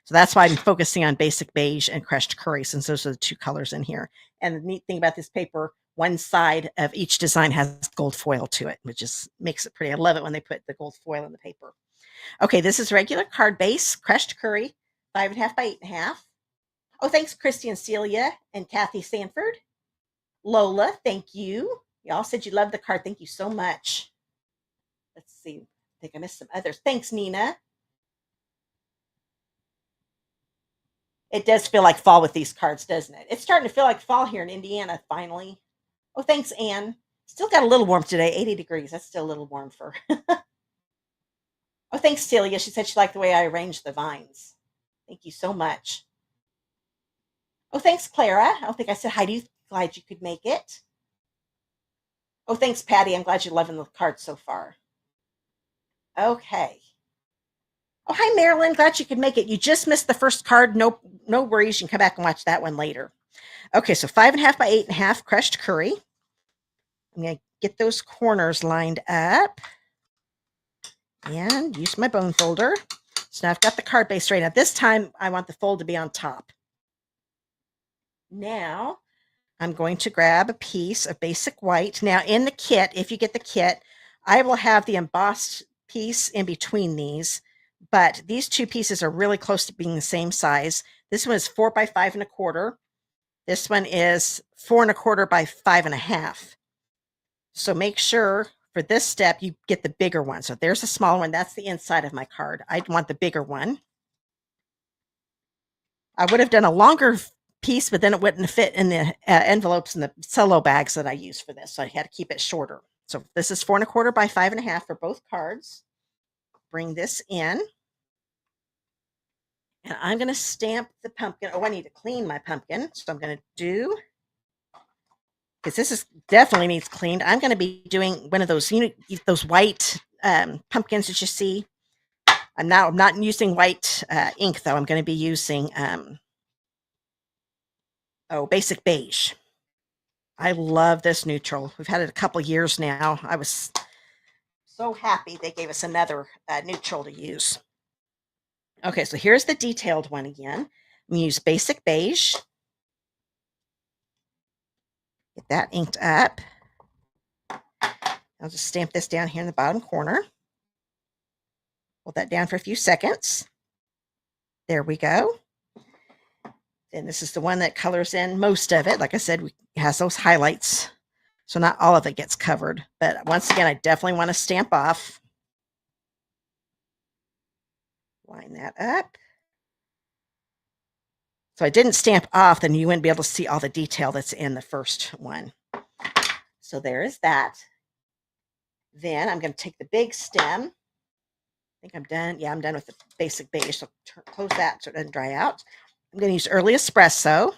So that's why I'm focusing on basic beige and crushed curry, since those are the two colors in here. And the neat thing about this paper, one side of each design has gold foil to it, which just makes it pretty. I love it when they put the gold foil in the paper. Okay, this is regular card base, crushed curry, 5.5 by 8.5. Oh, thanks, Christy and Celia and Kathy Sanford. Lola, thank you. Y'all said you loved the card. Thank you so much. Let's see. I think I missed some others. Thanks, Nina. It does feel like fall with these cards, doesn't it? It's starting to feel like fall here in Indiana, finally. Oh, thanks, Anne. Still got a little warm today, 80 degrees. That's still a little warm for Oh, thanks, Celia. She said she liked the way I arranged the vines. Thank you so much. Oh, thanks, Clara. I don't think I said hi to you. Glad you could make it. Oh, thanks, Patty. I'm glad you're loving the cards so far. Okay. Oh, hi, Marilyn. Glad you could make it. You just missed the first card. No worries. You can come back and watch that one later. Okay, so 5.5 by 8.5 crushed curry. I'm going to get those corners lined up and use my bone folder. So now I've got the card base right. Now this time I want the fold to be on top. Now I'm going to grab a piece of basic white. Now in the kit, if you get the kit, I will have the embossed piece in between these, but these two pieces are really close to being the same size. This one is 4 by 5.25. This one is 4.25 by 5.5. So make sure for this step you get the bigger one. So there's a small one. That's the inside of my card. I'd want the bigger one. I would have done a longer piece, but then it wouldn't fit in the envelopes and the cello bags that I use for this. So I had to keep it shorter. So this is 4.25 by 5.5 for both cards. Bring this in. And I'm going to stamp the pumpkin. Oh, I need to clean my pumpkin. So I'm going to do, because this is definitely needs cleaned. I'm going to be doing one of those, those white pumpkins that you see. I'm not using white ink though. I'm going to be using basic beige. I love this neutral. We've had it a couple years now. I was so happy they gave us another neutral to use. Okay, so here's the detailed one again. I'm going to use basic beige. Get that inked up. I'll just stamp this down here in the bottom corner. Hold that down for a few seconds. There we go. And this is the one that colors in most of it. Like I said, it has those highlights. So not all of it gets covered. But once again, I definitely want to stamp off. Line that up. So I didn't stamp off, then you wouldn't be able to see all the detail that's in the first one. So there is that. Then I'm going to take the big stem. I think I'm done. Yeah, I'm done with the basic beige. So close that so it doesn't dry out. I'm going to use Early Espresso.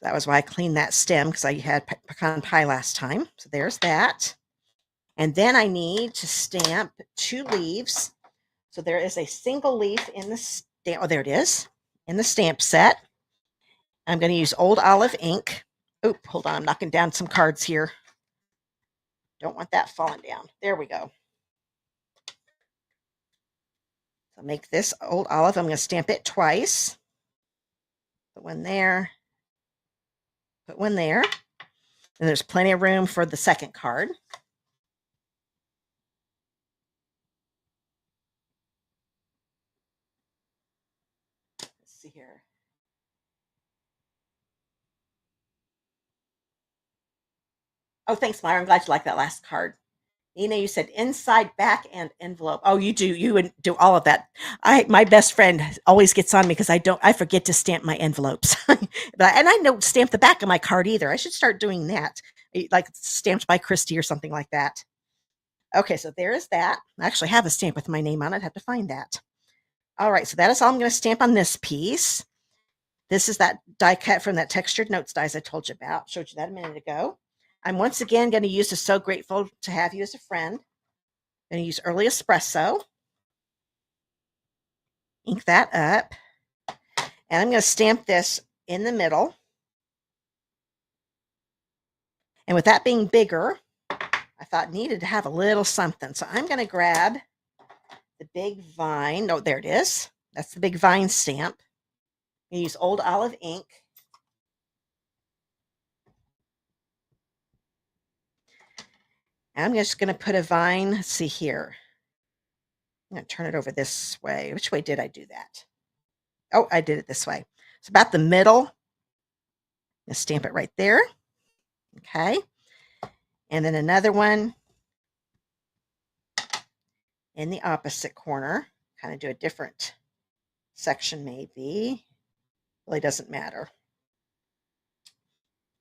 That was why I cleaned that stem, because I had pecan pie last time. So there's that. And then I need to stamp 2 leaves. So there is a single leaf in the stamp. Oh, there it is in the stamp set. I'm going to use Old Olive ink. Oh, hold on. I'm knocking down some cards here. Don't want that falling down. There we go. So make this Old Olive. I'm going to stamp it twice. Put one there. Put one there. And there's plenty of room for the second card. see here. Oh, thanks, Myra. I'm glad you like that last card. Nina, you said inside, back, and envelope. Oh, you do. You would do all of that. My best friend always gets on me because I forget to stamp my envelopes. And I don't stamp the back of my card either. I should start doing that. Like stamped by Christy or something like that. Okay, so there is that. I actually have a stamp with my name on it. I'd have to find that. All right, so that is all I'm going to stamp on this piece. This is that die cut from that textured notes dies I told you about. Showed you that a minute ago. I'm once again going to use the So Grateful to Have You as a Friend. I'm going to use Early Espresso. Ink that up. And I'm going to stamp this in the middle. And with that being bigger, I thought it needed to have a little something. So I'm going to grab the big vine. Oh, there it is. That's the big vine stamp. I'm going to use Old Olive ink. And I'm just going to put a vine. Let's see here. I'm going to turn it over this way. Which way did I do that? Oh, I did it this way. It's about the middle. I'm going to stamp it right there. Okay. And then another one in the opposite corner. Kind of do a different section maybe. Really doesn't matter.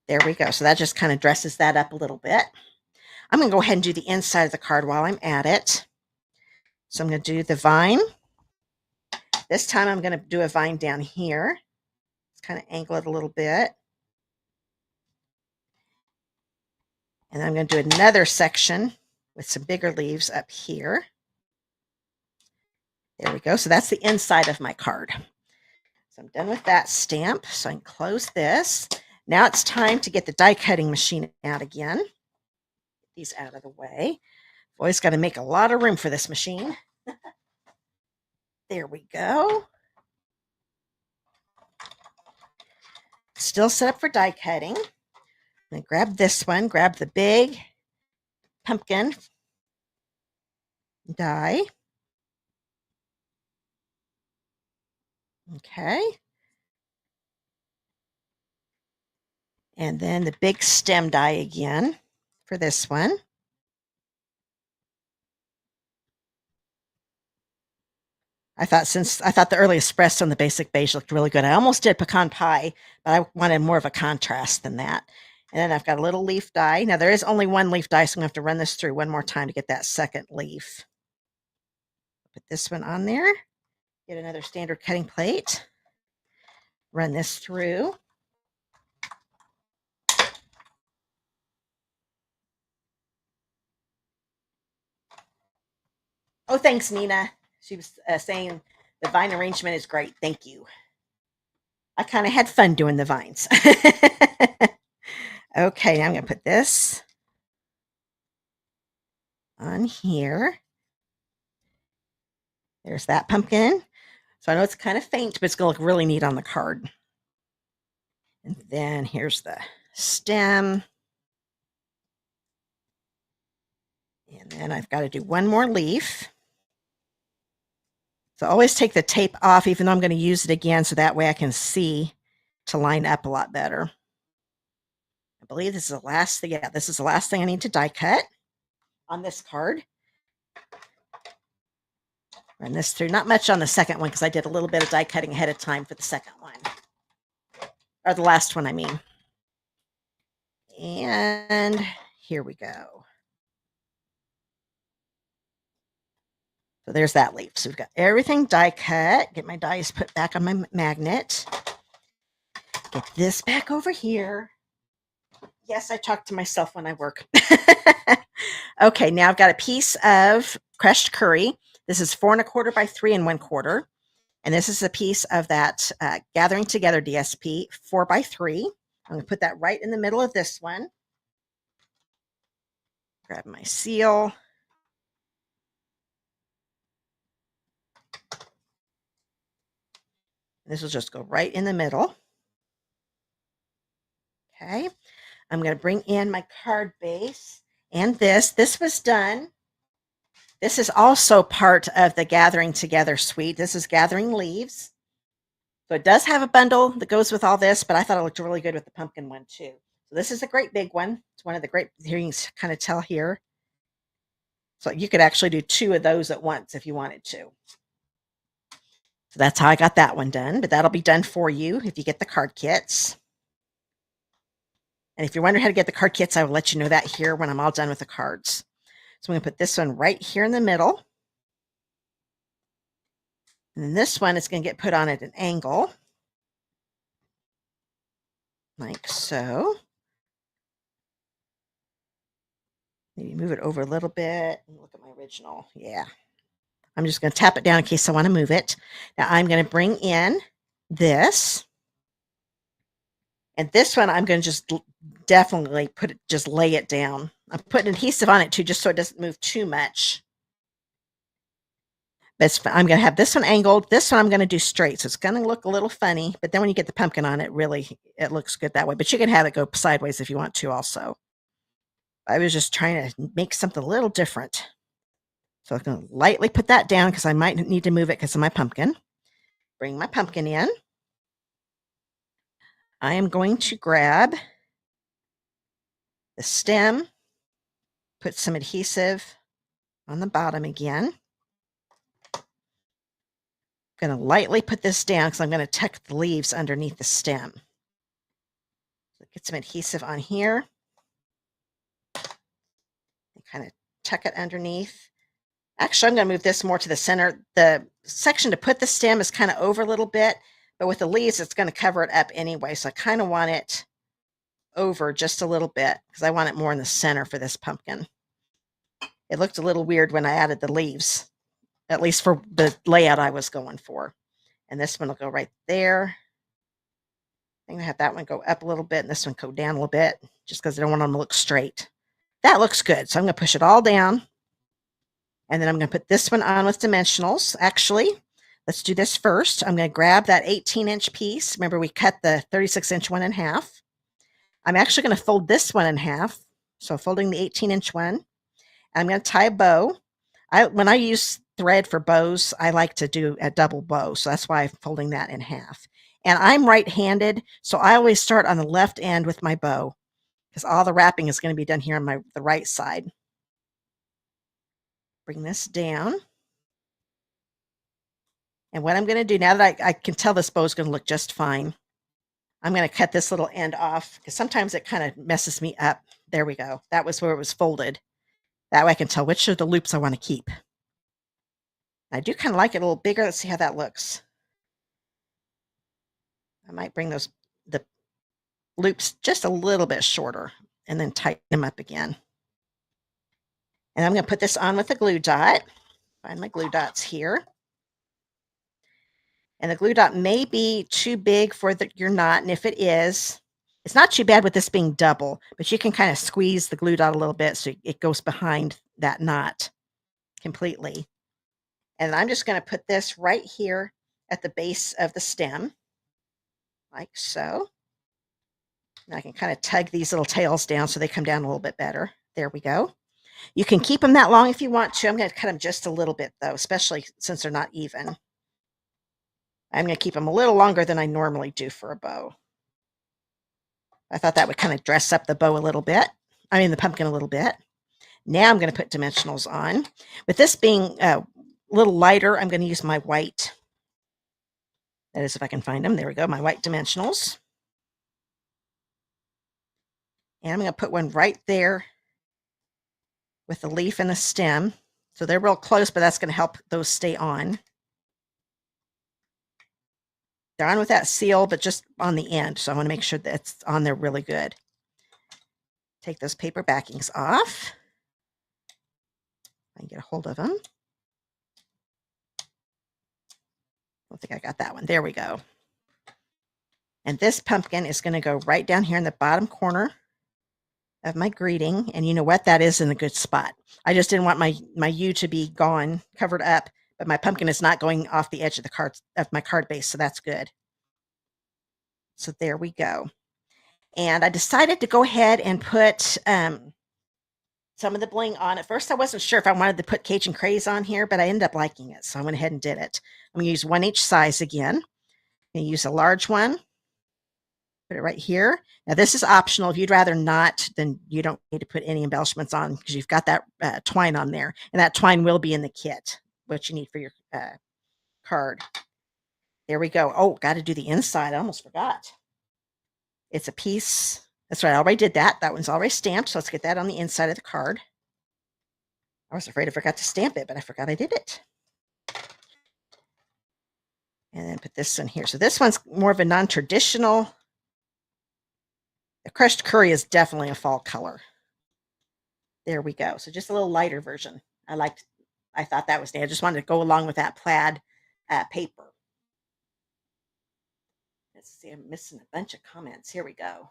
There we go. So that just kind of dresses that up a little bit. I'm going to go ahead and do the inside of the card while I'm at it. So I'm going to do the vine. This time I'm going to do a vine down here. Let's kind of angle it a little bit. And I'm going to do another section with some bigger leaves up here. There we go. So that's the inside of my card. So I'm done with that stamp. So I can close this. Now it's time to get the die cutting machine out again. Get these out of the way. I've always got to make a lot of room for this machine. There we go. Still set up for die cutting. I'm going to grab this one, grab the big pumpkin die. Okay. And then the big stem die again for this one. I thought the early espresso and the basic beige looked really good. I almost did pecan pie, but I wanted more of a contrast than that. And then I've got a little leaf die. Now there is only one leaf die, so I'm going to have to run this through one more time to get that second leaf. Put this one on there. Get another standard cutting plate. Run this through. Oh, thanks, Nina. She was saying the vine arrangement is great. Thank you. I kind of had fun doing the vines. Okay, now I'm going to put this on here. There's that pumpkin. So I know it's kind of faint, but it's going to look really neat on the card. And then here's the stem. And then I've got to do one more leaf. So always take the tape off, even though I'm going to use it again, so that way I can see to line up a lot better. I believe this is the last thing. Yeah, this is the last thing I need to die cut on this card. Run this through. Not much on the second one because I did a little bit of die cutting ahead of time for the second one. Or the last one, I mean. And here we go. So there's that leaf. So we've got everything die cut. Get my dies put back on my magnet. Get this back over here. Yes, I talk to myself when I work. Okay, now I've got a piece of crushed curry. This is 4 1/4 by 3 1/4. And this is a piece of that Gathering Together DSP 4 by 3. I'm going to put that right in the middle of this one. Grab my seal. This will just go right in the middle. Okay. I'm going to bring in my card base and this was done. This is also part of the Gathering Together suite. This is Gathering Leaves. So it does have a bundle that goes with all this, but I thought it looked really good with the pumpkin one too. So this is a great big one. It's one of the great, here you can kind of tell here. So you could actually do 2 of those at once if you wanted to. So that's how I got that one done, but that'll be done for you if you get the card kits. And if you're wondering how to get the card kits, I will let you know that here when I'm all done with the cards. So I'm going to put this one right here in the middle. And then this one is going to get put on at an angle. Like so. Maybe move it over a little bit. Look at my original. Yeah. I'm just going to tap it down in case I want to move it. Now I'm going to bring in this. And this one, I'm going to just definitely just lay it down. I'm putting adhesive on it too, just so it doesn't move too much. But I'm going to have this one angled. This one I'm going to do straight. So it's going to look a little funny, but then when you get the pumpkin on it, really, it looks good that way. But you can have it go sideways if you want to also. I was just trying to make something a little different. So I'm going to lightly put that down because I might need to move it because of my pumpkin. Bring my pumpkin in. I am going to grab the stem, put some adhesive on the bottom again. I'm going to lightly put this down because I'm going to tuck the leaves underneath the stem. So get some adhesive on here. And kind of tuck it underneath. Actually, I'm going to move this more to the center. The section to put the stem is kind of over a little bit, but with the leaves, it's going to cover it up anyway. So I kind of want it over just a little bit because I want it more in the center for this pumpkin. It looked a little weird when I added the leaves, at least for the layout I was going for. And this one will go right there. I'm going to have that one go up a little bit and this one go down a little bit just because I don't want them to look straight. That looks good. So I'm going to push it all down. And then I'm going to put this one on with dimensionals. Actually, let's do this first. I'm going to grab that 18-inch piece. Remember, we cut the 36-inch one in half. I'm actually going to fold this one in half. So folding the 18-inch one. I'm going to tie a bow. When I use thread for bows, I like to do a double bow. So that's why I'm folding that in half. And I'm right-handed, so I always start on the left end with my bow because all the wrapping is going to be done here on the right side. Bring this down. And what I'm going to do, now that I can tell this bow is going to look just fine, I'm going to cut this little end off because sometimes it kind of messes me up. There we go. That was where it was folded. That way I can tell which of the loops I want to keep. I do kind of like it a little bigger. Let's see how that looks. I might bring the loops just a little bit shorter and then tighten them up again. And I'm going to put this on with a glue dot. Find my glue dots here. And the glue dot may be too big for your knot. And if it is, it's not too bad with this being double, but you can kind of squeeze the glue dot a little bit so it goes behind that knot completely. And I'm just going to put this right here at the base of the stem, like so. And I can kind of tug these little tails down so they come down a little bit better. There we go. You can keep them that long if you want to. I'm going to cut them just a little bit, though, especially since they're not even. I'm going to keep them a little longer than I normally do for a bow. I thought that would kind of dress up the bow a little bit. I mean, the pumpkin a little bit. Now I'm going to put dimensionals on. With this being a little lighter, I'm going to use my white. That is, if I can find them. There we go, my white dimensionals. And I'm going to put one right there with the leaf and the stem. So they're real close, but that's going to help those stay on. They're on with that seal, but just on the end. So I want to make sure that it's on there really good. Take those paper backings off. I can get a hold of them. I don't think I got that one. There we go. And this pumpkin is going to go right down here in the bottom corner of my greeting. And you know what? That is in a good spot. I just didn't want my U to be gone, covered up, but my pumpkin is not going off the edge of the card of my card base, so that's good. So there we go. And I decided to go ahead and put some of the bling on. At first, I wasn't sure if I wanted to put Cajun Craze on here, but I ended up liking it, so I went ahead and did it. I'm going to use one each size again. going to use a large one. Put it right here. Now this is optional. If you'd rather not, then you don't need to put any embellishments on because you've got that twine on there. And that twine will be in the kit, what you need for your card. There we go. Oh, got to do the inside. I almost forgot. It's a piece. That's right. I already did that. That one's already stamped. So let's get that on the inside of the card. I was afraid I forgot to stamp it, but I forgot I did it. And then put this in here. So this one's more of a non-traditional. The crushed curry is definitely a fall color. There we go. So just a little lighter version. I thought that was neat. I just wanted to go along with that plaid paper. Let's see. I'm missing a bunch of comments. Here we go.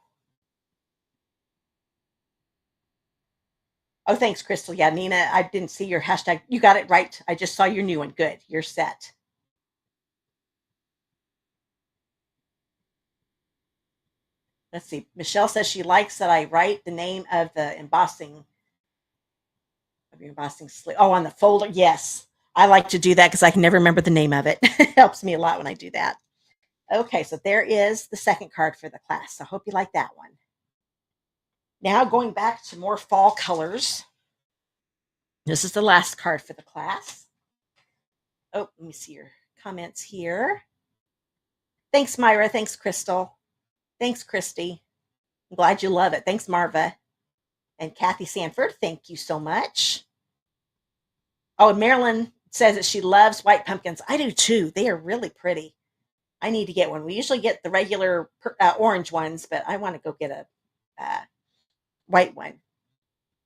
Oh, thanks, Crystal. Yeah, Nina, I didn't see your hashtag. You got it right. I just saw your new one. Good. You're set. Let's see. Michelle says she likes that I write the name of the embossing sleeve. Oh, on the folder. Yes. I like to do that because I can never remember the name of it. It helps me a lot when I do that. Okay, so there is the second card for the class. I hope you like that one. Now going back to more fall colors. This is the last card for the class. Oh, let me see your comments here. Thanks, Myra. Thanks, Crystal. Thanks, Christy. I'm glad you love it. Thanks, Marva. And Kathy Sanford, thank you so much. Oh, and Marilyn says that she loves white pumpkins. I do too. They are really pretty. I need to get one. We usually get the regular orange ones, but I want to go get a white one.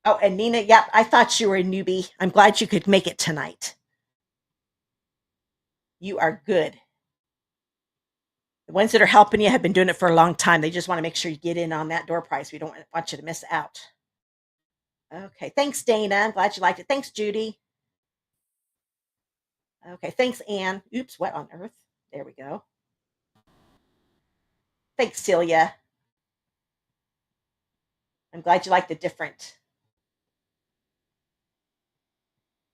Oh, and Nina, yep, I thought you were a newbie. I'm glad you could make it tonight. You are good. The ones that are helping you have been doing it for a long time. They just want to make sure you get in on that door prize. We don't want you to miss out. Okay, thanks, Dana. I'm glad you liked it. Thanks, Judy. Okay, thanks, Anne. Oops, what on earth? There we go. Thanks, Celia. I'm glad you like the different.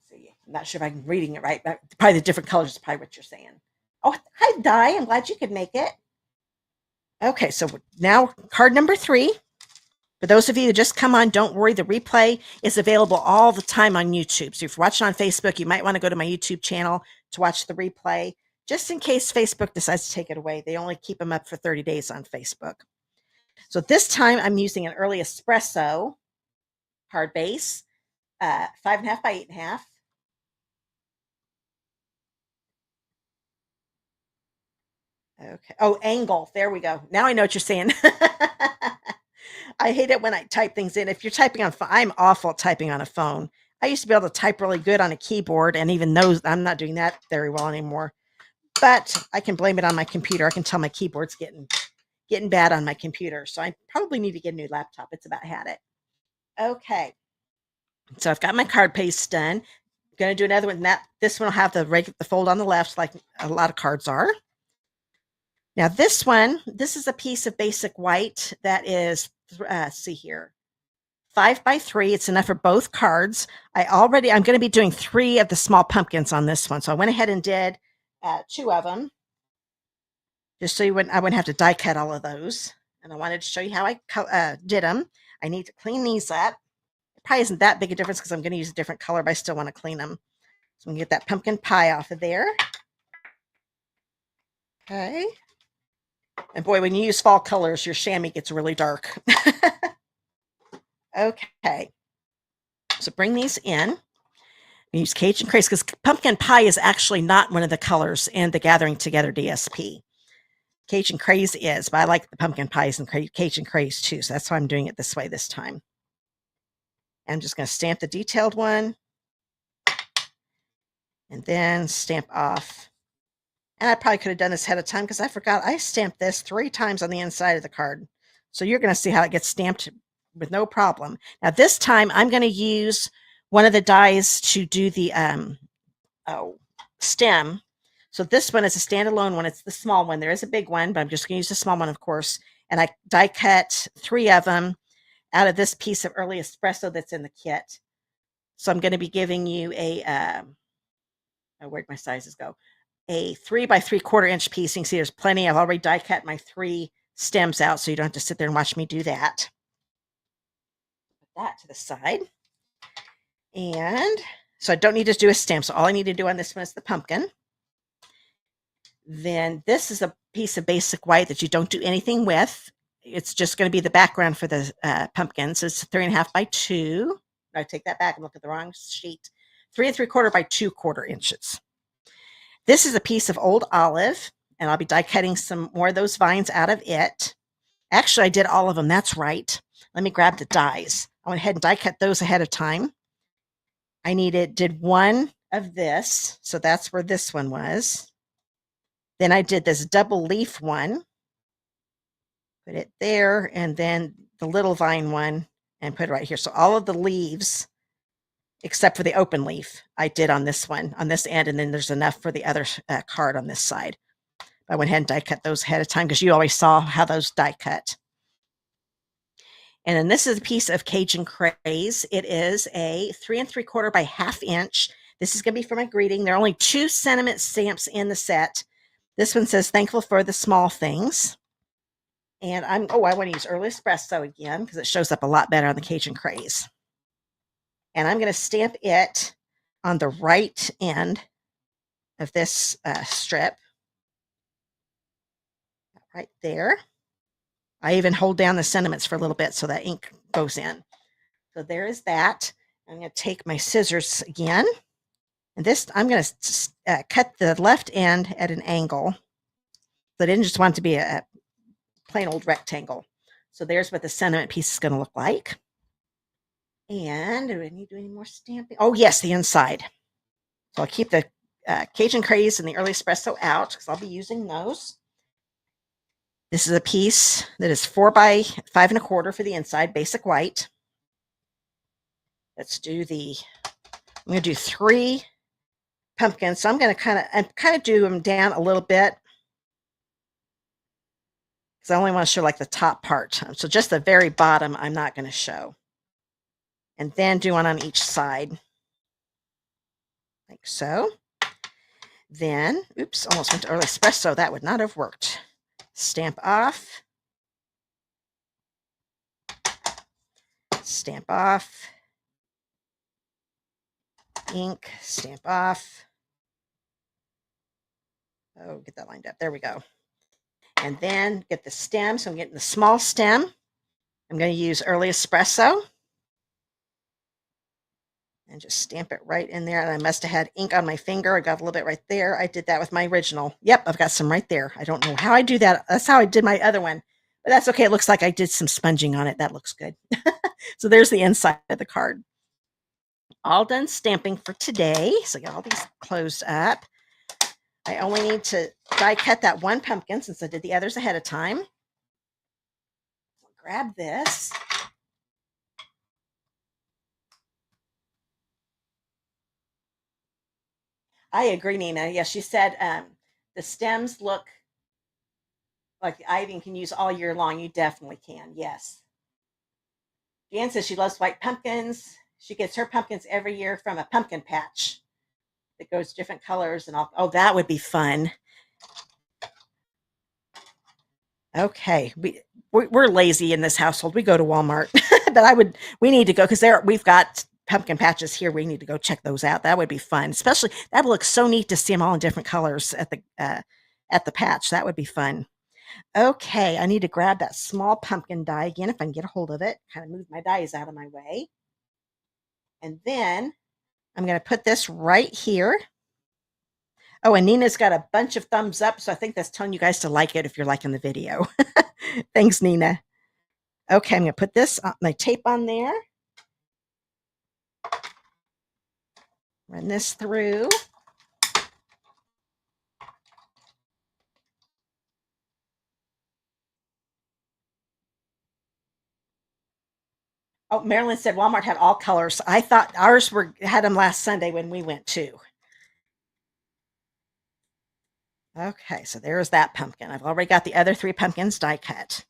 See, I'm not sure if I'm reading it right, but probably the different colors is probably what you're saying. Oh, hi, Di. I'm glad you could make it. Okay, so now card number 3. For those of you who just come on, don't worry. The replay is available all the time on YouTube. So if you're watching on Facebook, you might want to go to my YouTube channel to watch the replay, just in case Facebook decides to take it away. They only keep them up for 30 days on Facebook. So this time I'm using an early espresso hard base, 5.5 by 8.5. Okay. Oh, angle. There we go. Now I know what you're saying. I hate it when I type things in. If you're typing on phone, I'm awful at typing on a phone. I used to be able to type really good on a keyboard, and even those, I'm not doing that very well anymore. But I can blame it on my computer. I can tell my keyboard's getting bad on my computer. So I probably need to get a new laptop. It's about had it. Okay. So I've got my card paste done. I'm going to do another one. This one will have the fold on the left, like a lot of cards are. Now this one, this is a piece of basic white that is, see here, 5 by 3. It's enough for both cards. I'm going to be doing 3 of the small pumpkins on this one. So I went ahead and did 2 of them, just so I wouldn't have to die cut all of those. And I wanted to show you how I did them. I need to clean these up. It probably isn't that big a difference because I'm going to use a different color, but I still want to clean them. So I'm going to get that pumpkin pie off of there. Okay. And boy, when you use fall colors, your chamois gets really dark. Okay. So bring these in. Use Cajun Craze because pumpkin pie is actually not one of the colors in the Gathering Together DSP. Cajun Craze is, but I like the pumpkin pies and Cajun Craze too. So that's why I'm doing it this way this time. I'm just going to stamp the detailed one and then stamp off. And I probably could have done this ahead of time because I forgot I stamped this 3 times on the inside of the card. So you're going to see how it gets stamped with no problem. Now this time I'm going to use one of the dies to do the stem. So this one is a standalone one. It's the small one. There is a big one, but I'm just going to use the small one, of course. And I die cut 3 of them out of this piece of early espresso that's in the kit. So I'm going to be giving you a, where'd my sizes go? a 3 by 3/4 inch piece. You can see there's plenty. I've already die cut my 3 stems out, so you don't have to sit there and watch me do that. Put that to the side. And so I don't need to do a stem. So all I need to do on this one is the pumpkin. Then this is a piece of basic white that you don't do anything with. It's just going to be the background for the pumpkin. So it's 3.5 by 2. I take that back and look at the wrong sheet. 3 3/4 by 2/4 inches. This is a piece of old olive, and I'll be die cutting some more of those vines out of it. Actually, I did all of them. That's right. Let me grab the dies. I went ahead and die cut those ahead of time. I did one of this, so that's where this one was. Then I did this double leaf one, put it there, and then the little vine one, and put it right here. So all of the leaves, except for the open leaf, I did on this one, on this end, and then there's enough for the other card on this side. I went ahead and die cut those ahead of time because you always saw how those die cut. And then this is a piece of Cajun Craze. It is a 3 3/4 by 1/2 inch. This is going to be for my greeting. There are only 2 sentiment stamps in the set. This one says, "Thankful for the small things." And I want to use Early Espresso again because it shows up a lot better on the Cajun Craze. And I'm going to stamp it on the right end of this strip. Right there. I even hold down the sentiments for a little bit so that ink goes in. So there is that. I'm going to take my scissors again. And this, I'm going to cut the left end at an angle. So I didn't just want it to be a plain old rectangle. So there's what the sentiment piece is going to look like. And do I need to do any more stamping? Oh, yes, the inside. So I'll keep the Cajun Craze and the Early Espresso out because I'll be using those. This is a piece that is 4 by 5 1/4 for the inside, basic white. Let's do I'm going to do 3 pumpkins. So I'm going to kind of do them down a little bit because I only want to show like the top part. So just the very bottom, I'm not going to show. And then do one on each side, like so. Then, oops, almost went to Early Espresso. That would not have worked. Stamp off. Stamp off. Ink, stamp off. Oh, get that lined up. There we go. And then get the stem. So I'm getting the small stem. I'm going to use Early Espresso. And just stamp it right in there. And I must have had ink on my finger. I got a little bit right there. I did that with my original. Yep, I've got some right there. I don't know how I do that. That's how I did my other one. But that's okay. It looks like I did some sponging on it. That looks good. So there's the inside of the card. All done stamping for today. So I got all these closed up. I only need to die cut that one pumpkin since I did the others ahead of time. I'll grab this. I agree, Nina. Yes, she said the stems look like the ivy can use all year long. You definitely can. Yes. Jan says she loves white pumpkins. She gets her pumpkins every year from a pumpkin patch that goes different colors and all. Oh, that would be fun. Okay, we're lazy in this household. We go to Walmart, but we need to go because we've got pumpkin patches here. We need to go check those out. That would be fun. Especially that would look so neat to see them all in different colors at the patch. That would be fun. Okay, I need to grab that small pumpkin die again if I can get a hold of it. Kind of move my dies out of my way. And then I'm going to put this right here. Oh, and Nina's got a bunch of thumbs up, so I think that's telling you guys to like it if you're liking the video. Thanks, Nina. Okay, I'm going to put my tape on there. Run this through. Oh, Marilyn said Walmart had all colors. I thought ours had them last Sunday when we went too. Okay, so there's that pumpkin. I've already got the other 3 pumpkins die cut.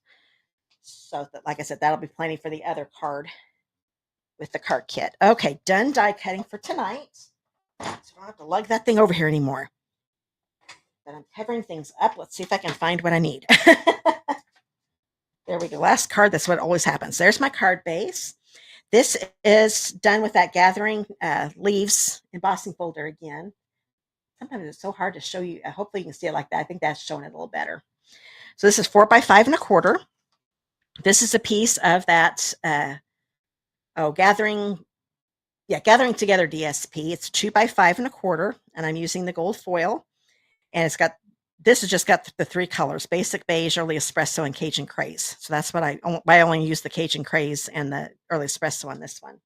So, like I said, that'll be plenty for the other card with the card kit. Okay, done die cutting for tonight. So I don't have to lug that thing over here anymore. But I'm covering things up. Let's see if I can find what I need. There we go. Last card. That's what always happens. There's my card base. This is done with that gathering leaves embossing folder again. Sometimes it's so hard to show you. Hopefully you can see it like that. I think that's showing it a little better. So this is 4 by 5 1/4. This is a piece of that gathering together DSP. It's 2 by 5 1/4, and I'm using the gold foil. And this has just got the 3 colors: basic beige, early espresso, and Cajun craze. So that's what I only use the Cajun craze and the early espresso on this one.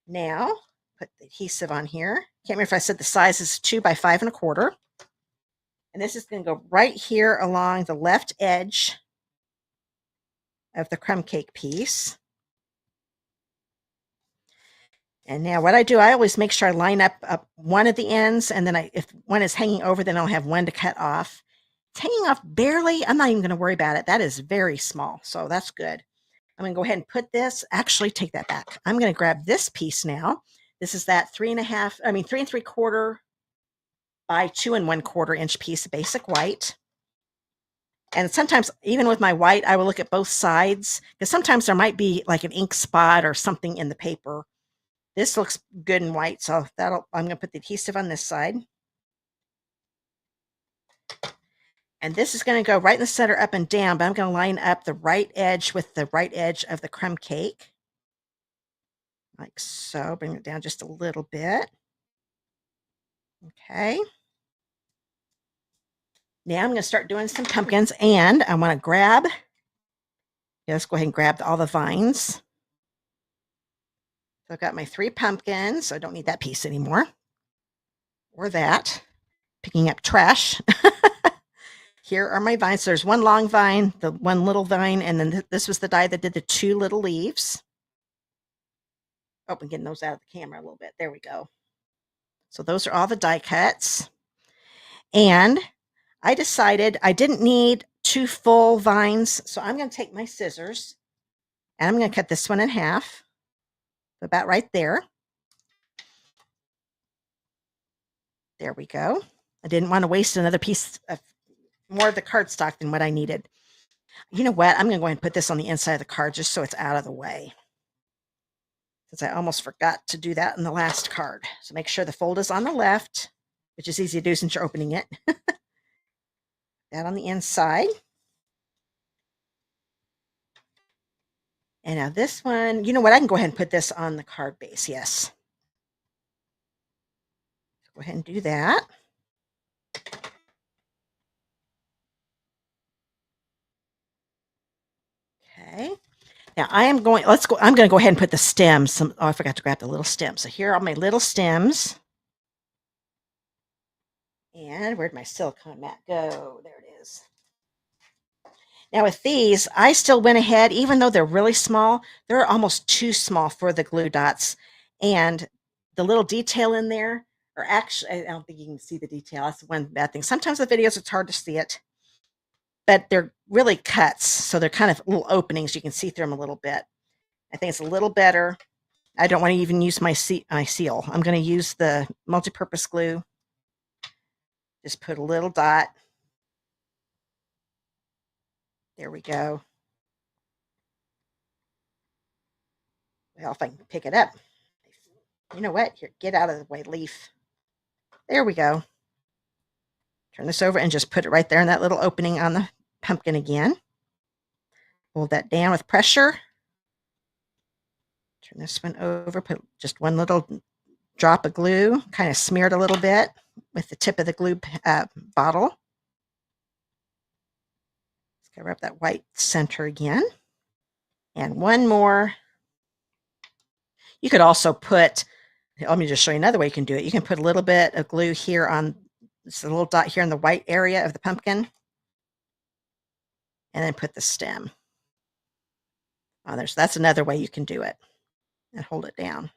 Now put the adhesive on here. Can't remember if I said the size is 2 by 5 1/4. And this is going to go right here along the left edge of the crumb cake piece. And now what I do, I always make sure I line up one of the ends, and then if one is hanging over, then I'll have one to cut off. It's hanging off barely. I'm not even going to worry about it. That is very small, so that's good. I'm going to go ahead and put this, actually take that back. I'm going to grab this piece now. This is that 3 3/4 by 2 1/4 inch piece of basic white. And sometimes, even with my white, I will look at both sides, because sometimes there might be like an ink spot or something in the paper. This looks good in white, so I'm going to put the adhesive on this side. And this is going to go right in the center, up and down, but I'm going to line up the right edge with the right edge of the crumb cake. Like so. Bring it down just a little bit. Okay. Now I'm going to start doing some pumpkins, and I want to grab, let's go ahead and grab all the vines. So I've got my 3 pumpkins, so I don't need that piece anymore. Or that. Picking up trash. Here are my vines. So there's one long vine, the one little vine, and then this was the die that did the 2 little leaves. Oh, I'm getting those out of the camera a little bit. There we go. So those are all the die cuts. And I decided I didn't need 2 full vines, so I'm going to take my scissors, and I'm going to cut this one in half, about right there. There we go. I didn't want to waste another piece of more of the cardstock than what I needed. You know what? I'm going to go ahead and put this on the inside of the card just so it's out of the way, because I almost forgot to do that in the last card. So make sure the fold is on the left, which is easy to do since you're opening it. That on the inside. And now this one, you know what? I can go ahead and put this on the card base. Yes. Go ahead and do that. Okay. Now I'm going to go ahead and put the stems. Oh, I forgot to grab the little stems. So here are my little stems. And where'd my silicone mat go? There it is. Now with these, I still went ahead, even though they're really small, they're almost too small for the glue dots. And the little detail in there, or actually, I don't think you can see the detail. That's one bad thing. Sometimes the videos, it's hard to see it, but they're really cuts. So they're kind of little openings. You can see through them a little bit. I think it's a little better. I don't want to even use my seal. I'm going to use the multi-purpose glue. Just put a little dot. There we go. Well, if I can pick it up. You know what? Here, get out of the way, leaf. There we go. Turn this over and just put it right there in that little opening on the pumpkin again. Hold that down with pressure. Turn this one over, put just one little drop of glue, kind of smear it a little bit with the tip of the glue bottle. Let's cover up that white center again. And one more. You could also put, let me just show you another way you can do it. You can put a little bit of glue here on this little dot here in the white area of the pumpkin. And then put the stem on there. So that's another way you can do it. And hold it down.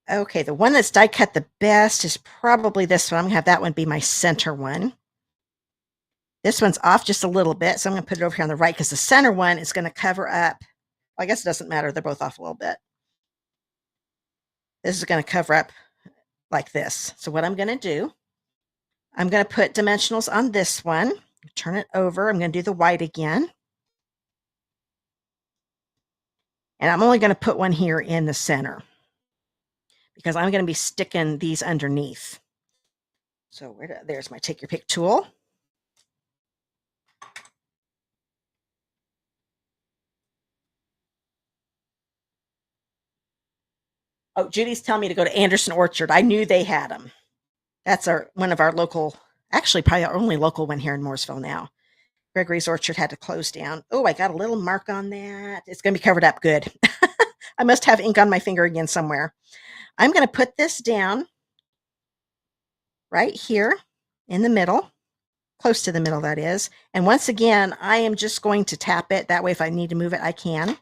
Okay, the one that's die cut the best is probably this one. I'm going to have that one be my center one. This one's off just a little bit, so I'm going to put it over here on the right, because the center one is going to cover up. Well, I guess it doesn't matter. They're both off a little bit. This is going to cover up like this. So what I'm going to do I'm going to put dimensionals on this one. Turn it over. I'm going to do the white again. And I'm only going to put one here in the center because I'm going to be sticking these underneath. So there's my take your pick tool. Oh, Judy's telling me to go to Anderson Orchard. I knew they had them. That's one of our local, actually probably our only local one here in Mooresville now. Gregory's Orchard had to close down. Oh, I got a little mark on that. It's going to be covered up good. I must have ink on my finger again somewhere. I'm going to put this down right here in the middle, close to the middle, that is. And once again, I am just going to tap it. That way, if I need to move it, I can.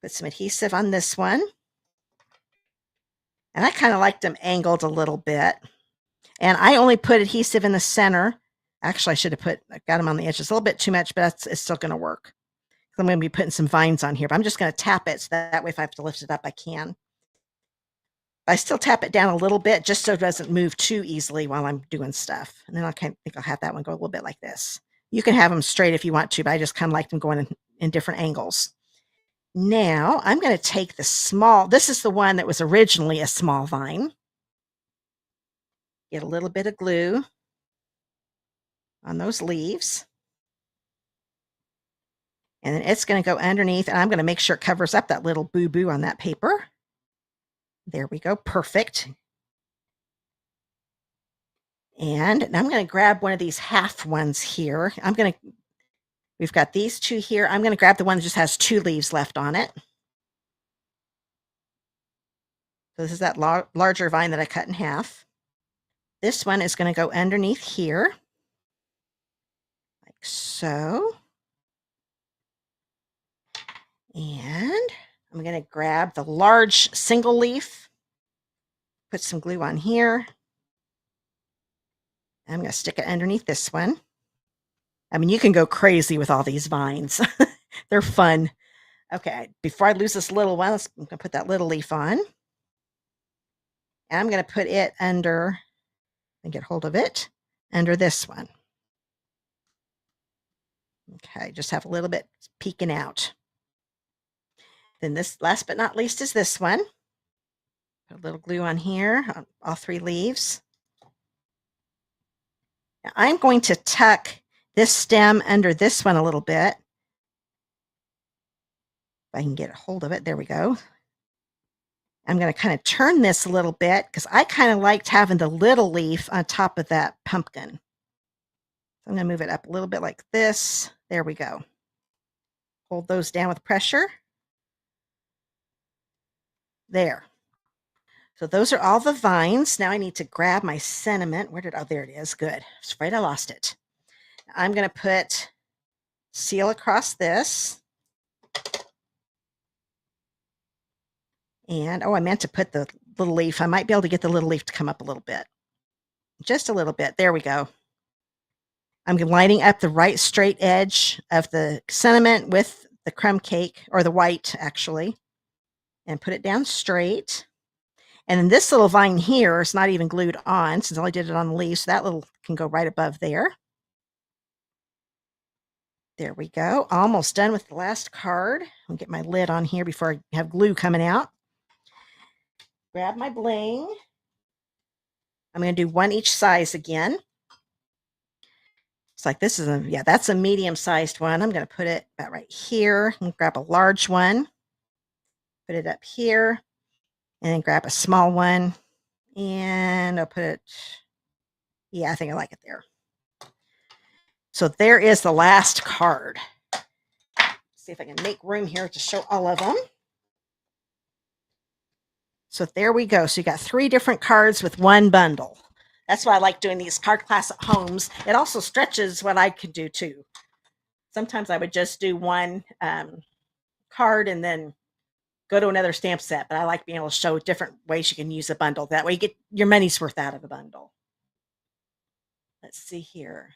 Put some adhesive on this one. And I kind of like them angled a little bit. And I only put adhesive in the center. Actually, I got them on the edges a little bit too much, but it's still going to work. I'm going to be putting some vines on here, but I'm just going to tap it so that way if I have to lift it up, I can. I still tap it down a little bit just so it doesn't move too easily while I'm doing stuff. And then I think I'll have that one go a little bit like this. You can have them straight if you want to, but I just kind of like them going in different angles. Now I'm going to take this is the one that was originally a small vine. Get a little bit of glue on those leaves. And then it's going to go underneath, and I'm going to make sure it covers up that little boo-boo on that paper. There we go. Perfect. And I'm going to grab one of these half ones here. We've got these two here. I'm going to grab the one that just has 2 leaves left on it. So this is that larger vine that I cut in half. This one is going to go underneath here, like so. And I'm going to grab the large single leaf, put some glue on here. I'm going to stick it underneath this one. I mean, you can go crazy with all these vines. They're fun. Okay, before I lose this little one, I'm going to put that little leaf on. And I'm going to put it under, and get hold of it, under this one. Okay, just have a little bit peeking out. Then this, last but not least, is this one. Put a little glue on here, on all 3 leaves. Now I'm going to tuck this stem under this one a little bit. If I can get a hold of it, there we go. I'm going to kind of turn this a little bit because I kind of liked having the little leaf on top of that pumpkin. So I'm going to move it up a little bit like this. There we go. Hold those down with pressure. There. So those are all the vines. Now I need to grab my sentiment. Oh, there it is. Good. I was afraid I lost it. I'm going to put seal across this. And, oh, I meant to put the little leaf. I might be able to get the little leaf to come up a little bit. Just a little bit. There we go. I'm lining up the right straight edge of the sentiment with the crumb cake, or the white, actually, and put it down straight. And then this little vine here is not even glued on since I only did it on the leaves. So that little can go right above there. There we go. Almost done with the last card. I'll get my lid on here before I have glue coming out. Grab my bling. I'm going to do one each size again. It's like this is that's a medium-sized one. I'm going to put it about right here and grab a large one. Put it up here and then grab a small one. And I'll put it, yeah, I think I like it there. So there is the last card. See if I can make room here to show all of them. So there we go. So you got 3 different cards with one bundle. That's why I like doing these card class at homes. It also stretches what I could do too. Sometimes I would just do one card and then go to another stamp set, but I like being able to show different ways you can use a bundle. That way you get your money's worth out of a bundle. Let's see here.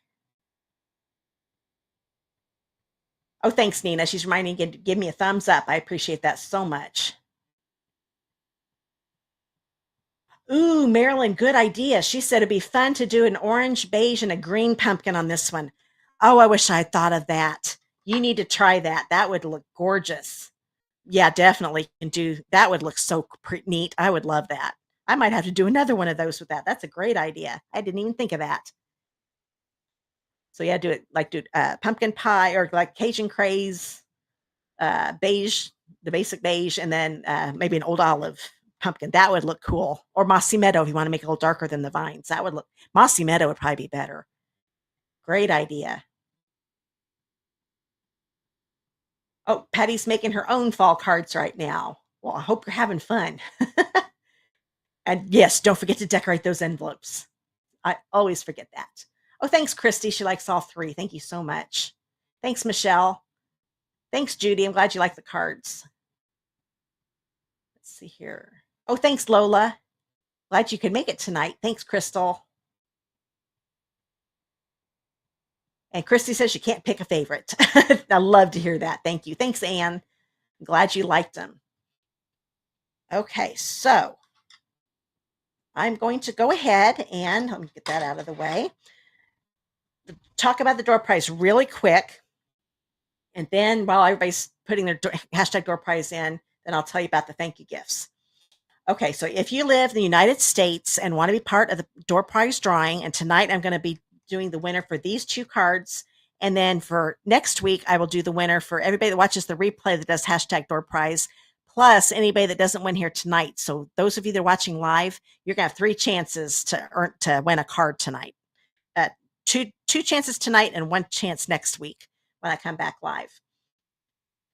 Oh, thanks, Nina. She's reminding me to give me a thumbs up. I appreciate that so much. Ooh, Marilyn, good idea. She said it'd be fun to do an orange, beige, and a green pumpkin on this one. Oh, I wish I had thought of that. You need to try that. That would look gorgeous. Yeah, definitely can do that. Would look so neat. I would love that. I might have to do another one of those with that. That's a great idea. I didn't even think of that. So yeah, do pumpkin pie or like Cajun craze, beige, the basic beige, and then maybe an old olive pumpkin. That would look cool. Or mossy meadow if you want to make it a little darker than the vines. That would look mossy meadow would probably be better. Great idea. Oh, Patty's making her own fall cards right now. Well, I hope you're having fun. And yes, don't forget to decorate those envelopes. I always forget that. Oh, thanks, Christy. She likes all three. Thank you so much. Thanks, Michelle. Thanks, Judy. I'm glad you like the cards. Let's see here. Oh, thanks, Lola. Glad you could make it tonight. Thanks, Crystal. And Christy says she can't pick a favorite. I love to hear that. Thank you. Thanks, Anne. I'm glad you liked them. Okay, so I'm going to go ahead and let me get that out of the way. Talk about the door prize really quick. And then while everybody's putting their hashtag door prize in, then I'll tell you about the thank you gifts. Okay, so if you live in the United States and want to be part of the door prize drawing, and tonight I'm going to be doing the winner for these two cards. And then for next week, I will do the winner for everybody that watches the replay that does hashtag door prize, plus anybody that doesn't win here tonight. So those of you that are watching live, you're going to have 3 chances to win a card tonight. Two chances tonight and 1 chance next week when I come back live.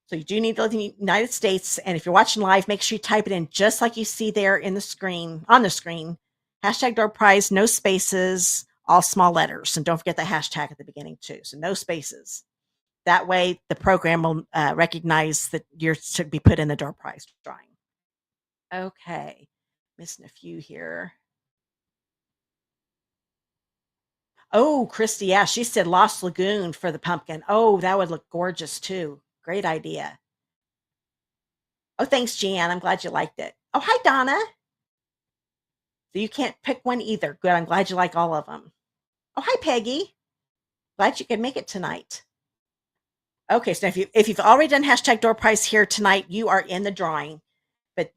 So you do need to live in the United States. And if you're watching live, make sure you type it in just like you see there in the screen, on the screen. Hashtag door prize, no spaces, all small letters. And don't forget the hashtag at the beginning too. So no spaces. That way the program will recognize that you're to be put in the door prize drawing. Okay. Missing a few here. Oh, Christy, yeah, she said Lost Lagoon for the pumpkin. Oh, that would look gorgeous too. Great idea. Oh, thanks, Jan. I'm glad you liked it. Oh, hi, Donna. So you can't pick one either. Good. I'm glad you like all of them. Oh, hi, Peggy. Glad you could make it tonight. Okay, so if you've already done hashtag door prize here tonight, you are in the drawing. But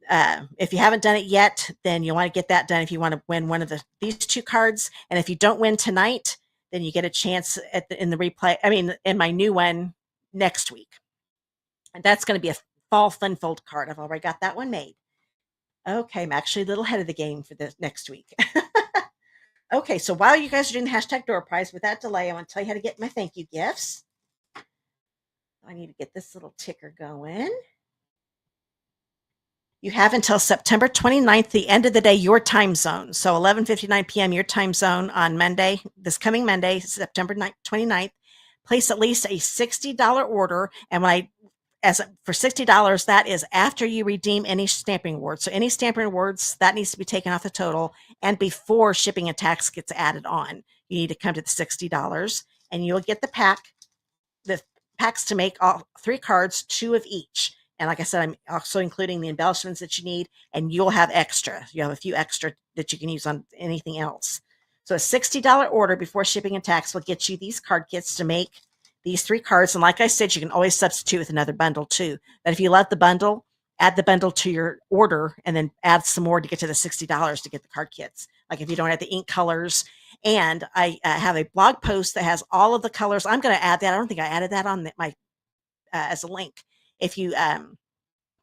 if you haven't done it yet, then you want to get that done if you want to win one of these 2 cards. And if you don't win tonight, then you get a chance in the replay. I mean, in my new one next week. And that's going to be a fall fun fold card. I've already got that one made. Okay, I'm actually a little ahead of the game for the next week. Okay, so while you guys are doing the hashtag door prize, without delay, I want to tell you how to get my thank you gifts. I need to get this little ticker going. You have until September 29th, the end of the day, your time zone. So 11:59 p.m. your time zone on Monday, this coming Monday, September 29th. Place at least a $60 order. And for $60, that is after you redeem any stamping awards. So any stamping awards, that needs to be taken off the total. And before shipping and tax gets added on, you need to come to the $60. And you'll get the packs to make all 3 cards, 2 of each. And like I said, I'm also including the embellishments that you need, and you'll have extra. You have a few extra that you can use on anything else. So a $60 order before shipping and tax will get you these card kits to make these 3 cards. And like I said, you can always substitute with another bundle too. But if you love the bundle, add the bundle to your order and then add some more to get to the $60 to get the card kits. Like if you don't have the ink colors. And I have a blog post that has all of the colors. I'm going to add that. I don't think I added that on my as a link. If you're on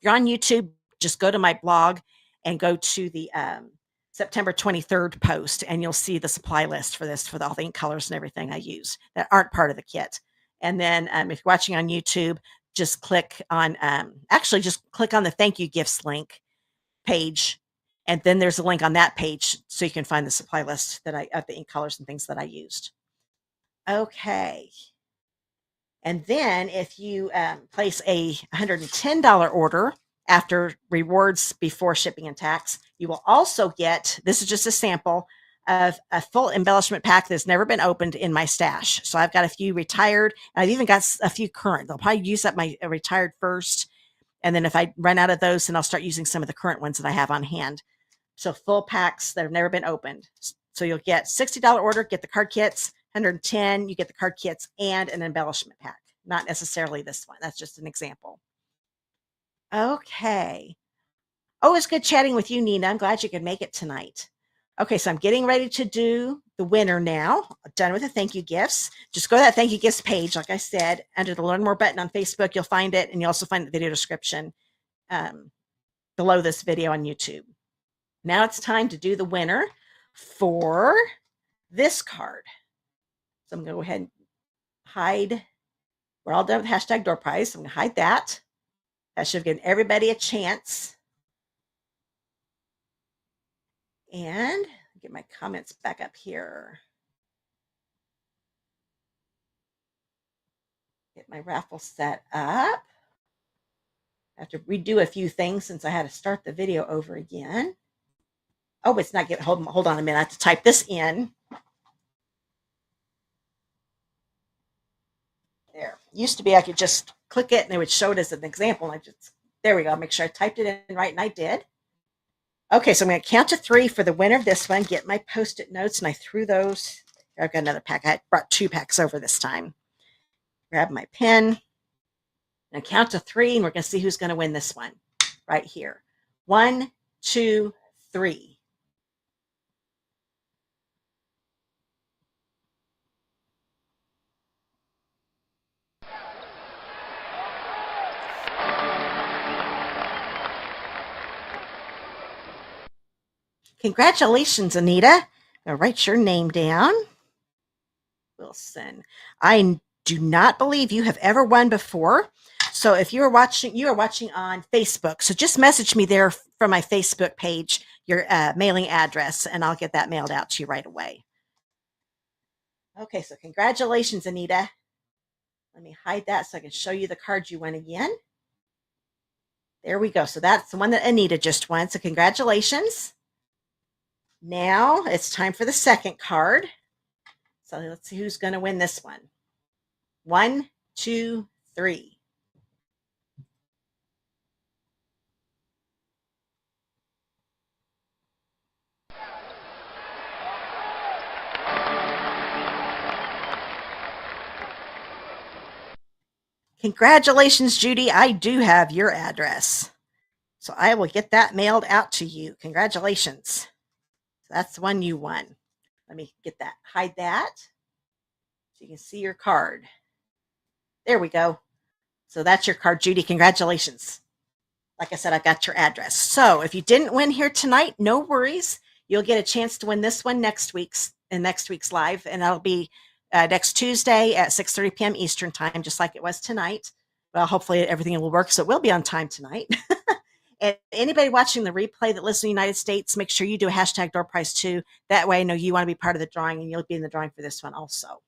YouTube, just go to my blog and go to the September 23rd post, and you'll see the supply list for this, for all the ink colors and everything I use that aren't part of the kit. And then if you're watching on YouTube, just click on, just click on the thank you gifts link page. And then there's a link on that page so you can find the supply list of the ink colors and things that I used. Okay. And then if you place a $110 order after rewards before shipping and tax, you will also get, this is just a sample of a full embellishment pack that's never been opened in my stash. So I've got a few retired, and I've even got a few current. They'll probably use up my retired first. And then if I run out of those, then I'll start using some of the current ones that I have on hand. So full packs that have never been opened. So you'll get $60 order, get the card kits, 110, you get the card kits and an embellishment pack. Not necessarily this one. That's just an example. Okay. Oh, it's good chatting with you, Nina. I'm glad you could make it tonight. Okay, so I'm getting ready to do the winner now. I'm done with the thank you gifts. Just go to that thank you gifts page. Like I said, under the Learn More button on Facebook, you'll find it. And you'll also find the video description below this video on YouTube. Now it's time to do the winner for this card. So I'm going to go ahead and hide. We're all done with hashtag door prize. So I'm going to hide that. That should have given everybody a chance. And get my comments back up here. Get my raffle set up. I have to redo a few things since I had to start the video over again. Oh, it's not getting, hold on a minute. I have to type this in. There. Used to be I could just click it and it would show it as an example. And there we go. Make sure I typed it in right, and I did. Okay, so I'm going to count to 3 for the winner of this one. Get my Post-it notes, and I threw those. I've got another pack. I brought 2 packs over this time. Grab my pen. And count to 3, and we're going to see who's going to win this one right here. 1, 2, 3. Congratulations, Anita. I'll write your name down. Wilson. I do not believe you have ever won before. So if you are watching on Facebook. So just message me there from my Facebook page, your mailing address, and I'll get that mailed out to you right away. Okay, so congratulations, Anita. Let me hide that so I can show you the card you won again. There we go. So that's the one that Anita just won. So congratulations. Now it's time for the second card. So let's see who's going to win this one. 1, 2, 3. Congratulations, Judy. I do have your address. So I will get that mailed out to you. Congratulations. So that's the one you won. Let me get that. Hide that so you can see your card. There we go. So that's your card, Judy. Congratulations. Like I said, I got your address. So if you didn't win here tonight, no worries. You'll get a chance to win this one next week's live, and that'll be next Tuesday at 6:30 p.m. Eastern time, just like it was tonight. Well, hopefully everything will work, so it will be on time tonight. And anybody watching the replay that lives in the United States, make sure you do a hashtag door prize too. That way I know you want to be part of the drawing, and you'll be in the drawing for this one also.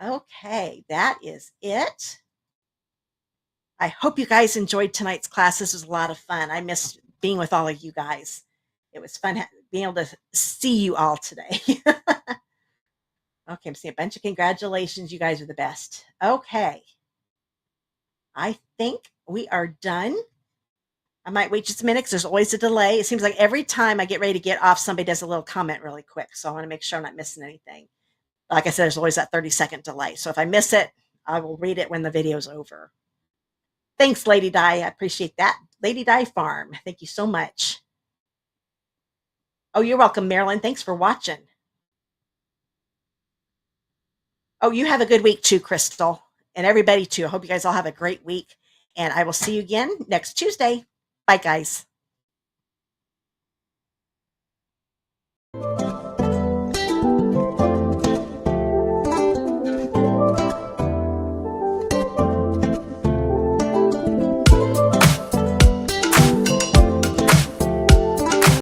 Okay, that is it. I hope you guys enjoyed tonight's class. This was a lot of fun. I missed being with all of you guys. It was fun being able to see you all today. Okay, I'm seeing a bunch of congratulations. You guys are the best. Okay. I think we are done. I might wait just a minute because there's always a delay. It seems like every time I get ready to get off, somebody does a little comment really quick. So I want to make sure I'm not missing anything. Like I said, there's always that 30-second delay. So if I miss it, I will read it when the video's over. Thanks, Lady Di. I appreciate that. Lady Di Farm. Thank you so much. Oh, you're welcome, Marilyn. Thanks for watching. Oh, you have a good week too, Crystal. And everybody too. I hope you guys all have a great week. And I will see you again next Tuesday. Bye, guys.